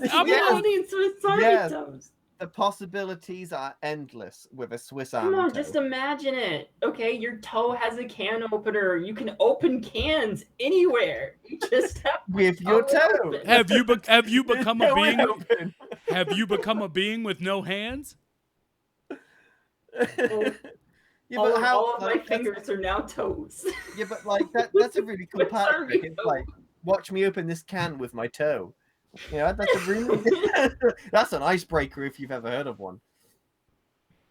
S1: I'm
S2: we all
S1: on-
S2: need Swiss Army
S3: Yes.
S2: toes.
S3: The possibilities are endless with a Swiss
S2: Come
S3: Army
S2: on,
S3: toe.
S2: just imagine it. Okay, your toe has a can opener. You can open cans anywhere. You just have to
S3: With your
S2: toe it
S3: toe.
S2: open.
S1: Have you become a
S3: Toe
S1: being?
S3: open.
S1: Have you become a being with no hands?
S3: Yeah, but
S2: all of my
S3: like,
S2: fingers are now toes.
S3: yeah, but like that's a really cool
S2: Swiss
S3: part.
S2: Army
S3: It's
S2: toe.
S3: like, watch me open this can with my toe. You know, that's a really that's an icebreaker if you've ever heard of one.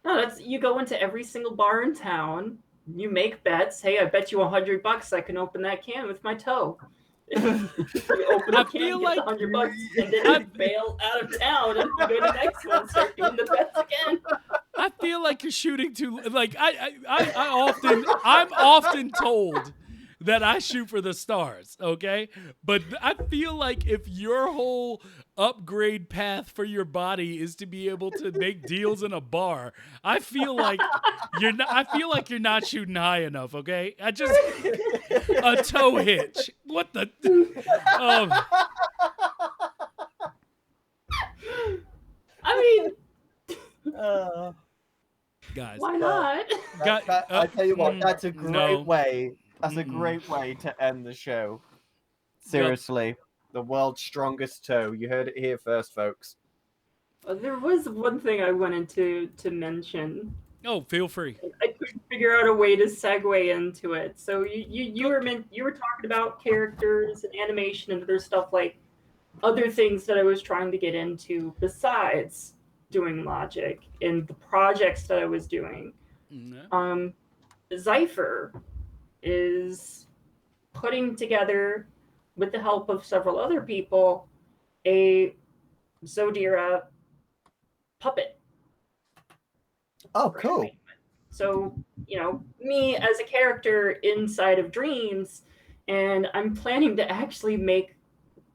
S2: No, that's you go into every single bar in town. You make bets. Hey, I bet you $100 I can open that can with my toe. You open
S1: I
S2: the can,
S1: feel
S2: get
S1: like-
S2: the $100, and then you bail out of town and you go to the next one, start doing the bets again.
S1: I feel like you're shooting too. Like I'm often told that I shoot for the stars. Okay, but I feel like if your whole upgrade path for your body is to be able to make deals in a bar, I feel like you're not. I feel like you're not shooting high enough. Okay, I just a toe hitch. What the?
S2: I mean,
S1: Guys,
S2: why not?
S3: I tell you what, that's a
S1: no.
S3: great way. That's a
S1: Mm-mm.
S3: great way to end the show. Seriously, the world's strongest toe. You heard it here first, folks.
S2: There was one thing I wanted to mention.
S1: Oh, feel free.
S2: I couldn't figure out a way to segue into it. So you were talking about characters and animation and other stuff, like other things that I was trying to get into besides doing logic and the projects that I was doing.
S1: No.
S2: Zypher is putting together, with the help of several other people, a Zodira puppet.
S3: Oh, cool.
S2: So, me as a character inside of Dreams, and I'm planning to actually make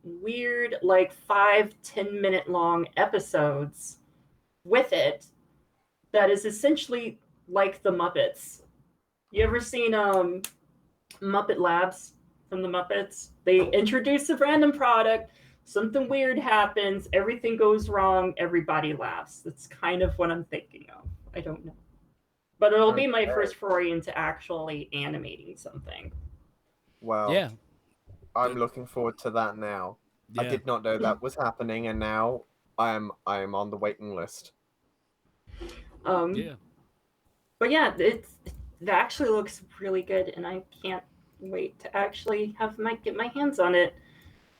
S2: weird, like 5-10 minute long episodes with it that is essentially like the Muppets. You ever seen Muppet Labs from the Muppets? They introduce a random product, something weird happens, everything goes wrong, everybody laughs. That's kind of what I'm thinking of. I don't know. But it'll be my first foray into actually animating something.
S3: Wow.
S1: Yeah.
S3: I'm looking forward to that now.
S1: Yeah.
S3: I did not know that was happening, and now I am on the waiting list.
S1: Yeah.
S2: But yeah, it actually looks really good, and I can't wait to actually get my hands on it.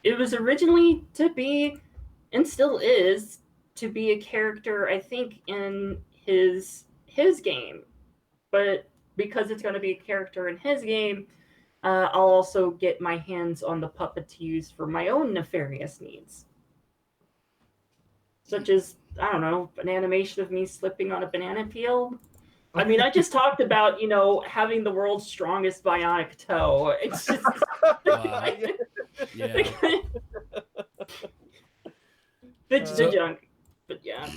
S2: It was originally to be, and still is, to be a character, I think, in his game. But because it's going to be a character in his game, I'll also get my hands on the puppet to use for my own nefarious needs. Such as, I don't know, an animation of me slipping on a banana peel. I mean, I just talked about, having the world's strongest bionic toe. It's just...
S1: Wow. Yeah.
S2: the junk. But yeah.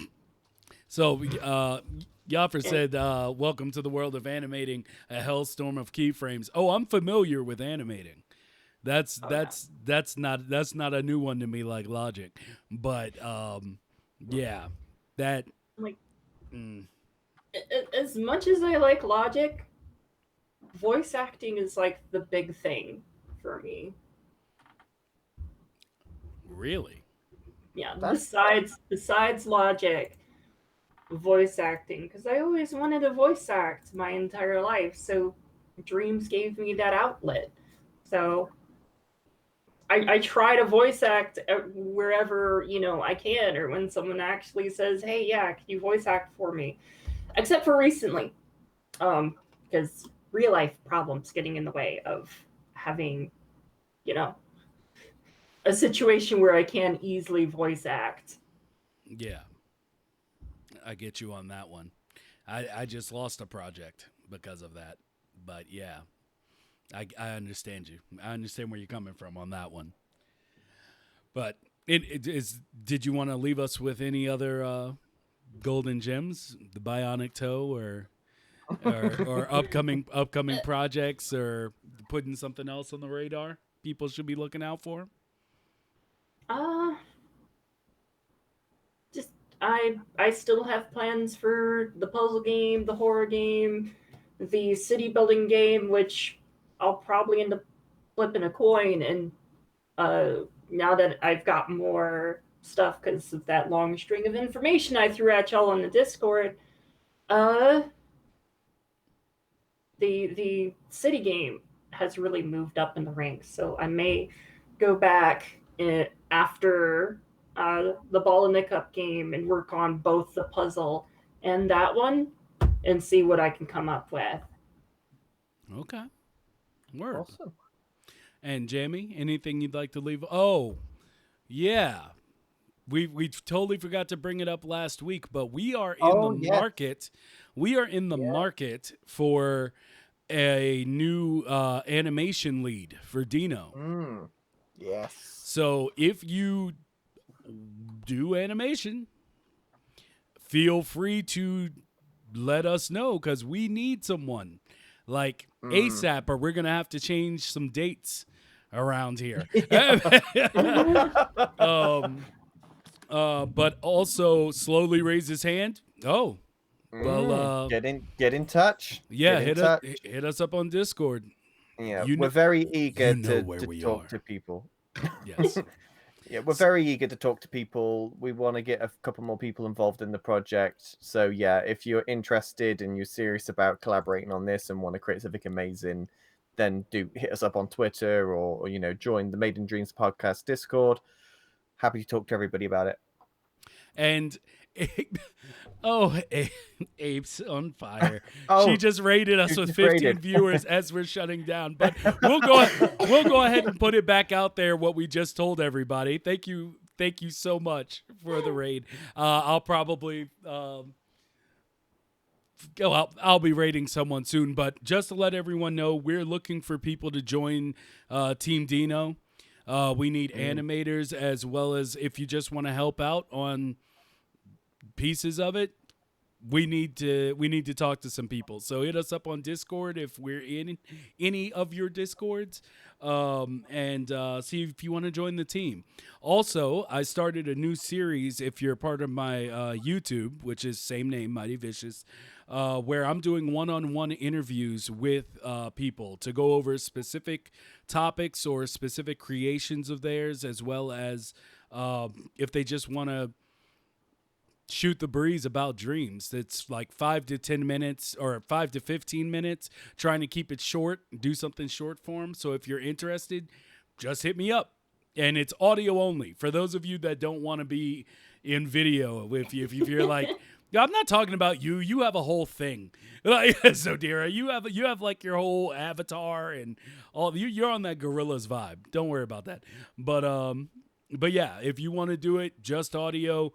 S1: So, Yaffer said, welcome to the world of animating a hellstorm of keyframes. Oh, I'm familiar with animating. That's not a new one to me like Logic. But, yeah, that...
S2: Like, as much as I like Logic, voice acting is like the big thing for me.
S1: Really?
S2: Yeah, besides Logic, voice acting, because I always wanted to voice act my entire life, so Dreams gave me that outlet. So I try to voice act wherever I can, or when someone actually says, "Hey, yeah, can you voice act for me?" Except for recently, because real life problems getting in the way of having, a situation where I can easily voice act.
S1: Yeah. I get you on that one. I just lost a project because of that. But yeah, I understand you. I understand where you're coming from on that one. But it is. Did you want to leave us with any other golden gems, the bionic toe, or upcoming projects, or putting something else on the radar people should be looking out for?
S2: Uh, just I still have plans for the puzzle game, the horror game, the city building game, which I'll probably end up flipping a coin. And now that I've got more stuff because of that long string of information I threw at y'all on the Discord, uh, the city game has really moved up in the ranks. So I may go back after the Ball and the Cup game and work on both the puzzle and that one and see what I can come up with.
S1: Okay. Word.
S3: Awesome.
S1: And Jamie, anything you'd like to leave? Oh, yeah. We totally forgot to bring it up last week, but we are in the market. We are in the market for a new animation lead for Dino.
S3: Yes.
S1: So if you do animation, feel free to let us know, because we need someone like ASAP, or we're gonna have to change some dates around here. But also slowly raise his hand. Oh, well,
S3: get in touch.
S1: Yeah,
S3: hit
S1: us up on Discord.
S3: Yeah, we're very eager to talk to people.
S1: Yes.
S3: Yeah, we're very eager to talk to people. We want to get a couple more people involved in the project. So yeah, if you're interested and you're serious about collaborating on this and want to create something amazing, then do hit us up on Twitter or join the Made in Dreams podcast Discord. Happy to talk to everybody about it.
S1: And Ape's on fire.
S3: Oh,
S1: she just rated us with 15 viewers as we're shutting down. But we'll go ahead and put it back out there what we just told everybody. Thank you so much for the raid. I'll probably I'll be raiding someone soon, but just to let everyone know, we're looking for people to join Team Dino. We need animators, as well as if you just want to help out on pieces of it. We need to talk to some people. So hit us up on Discord if we're in any of your Discords, and see if you want to join the team. Also, I started a new series. If you're part of my YouTube, which is same name, Mighty Vicious, where I'm doing one-on-one interviews with people to go over specific topics or specific creations of theirs, as well as if they just want to shoot the breeze about dreams. It's like 5 to 10 minutes or 5 to 15 minutes, trying to keep it short, do something short form. So if you're interested, just hit me up. And it's audio only for those of you that don't want to be in video. If you're like, I'm not talking about you. You have a whole thing, like Zodira. You have like your whole avatar and all. You're on that Gorillas vibe. Don't worry about that. But yeah, if you want to do it, just audio.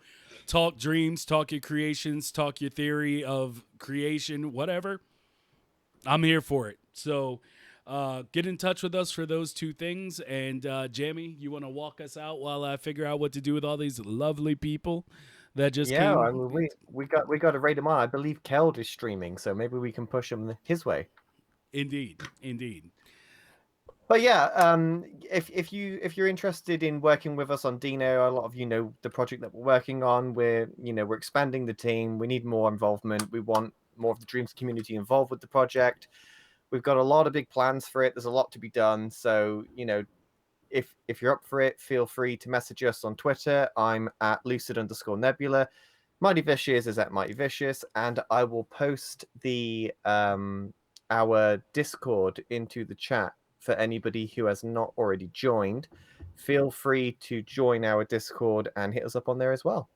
S1: Talk dreams, talk your creations, talk your theory of creation, whatever. I'm here for it. So get in touch with us for those two things. And Jamie, you want to walk us out while I figure out what to do with all these lovely people that just came?
S3: Yeah, I mean, we got to rate them on. I believe Keld is streaming, so maybe we can push him his way.
S1: Indeed.
S3: But yeah, if you're interested in working with us on Dino, a lot of you know the project that we're working on. We're expanding the team. We need more involvement. We want more of the Dreams community involved with the project. We've got a lot of big plans for it. There's a lot to be done. So if you're up for it, feel free to message us on Twitter. I'm at lucid_nebula. Mighty Vicious is at Mighty Vicious, and I will post the our Discord into the chat. For anybody who has not already joined, feel free to join our Discord and hit us up on there as well.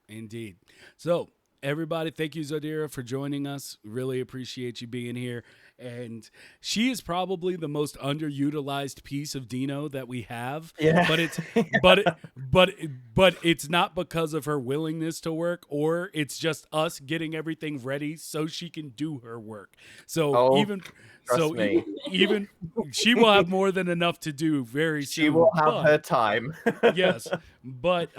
S1: Indeed. So, everybody, thank you, Zodira, for joining us. Really appreciate you being here. And she is probably the most underutilized piece of Dino that we have.
S3: Yeah.
S1: But it's not because of her willingness to work, or it's just us getting everything ready so she can do her work. So
S3: Trust me.
S1: Even she will have more than enough to do very soon.
S3: She will have her time.
S1: Yes, but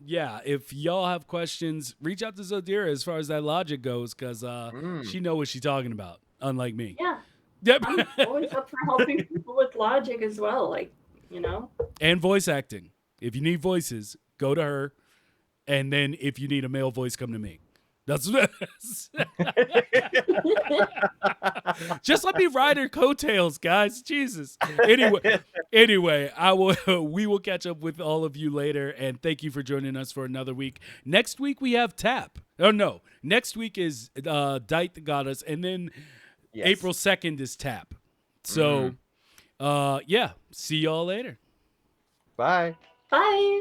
S1: yeah, if y'all have questions, reach out to Zodira as far as that logic goes, because she know what she's talking about, unlike me.
S2: Yeah.
S1: Yep.
S2: I'm always up for helping people with logic as well. Like,
S1: And voice acting. If you need voices, go to her, and then if you need a male voice, come to me. That's just let me ride her coattails, guys. Jesus. Anyway, we will catch up with all of you later, and thank you for joining us for another week. Next week we have Tap. Oh no, next week is Dite the Goddess, and then April 2nd is Tap. So, yeah, see y'all later.
S3: Bye.
S2: bye.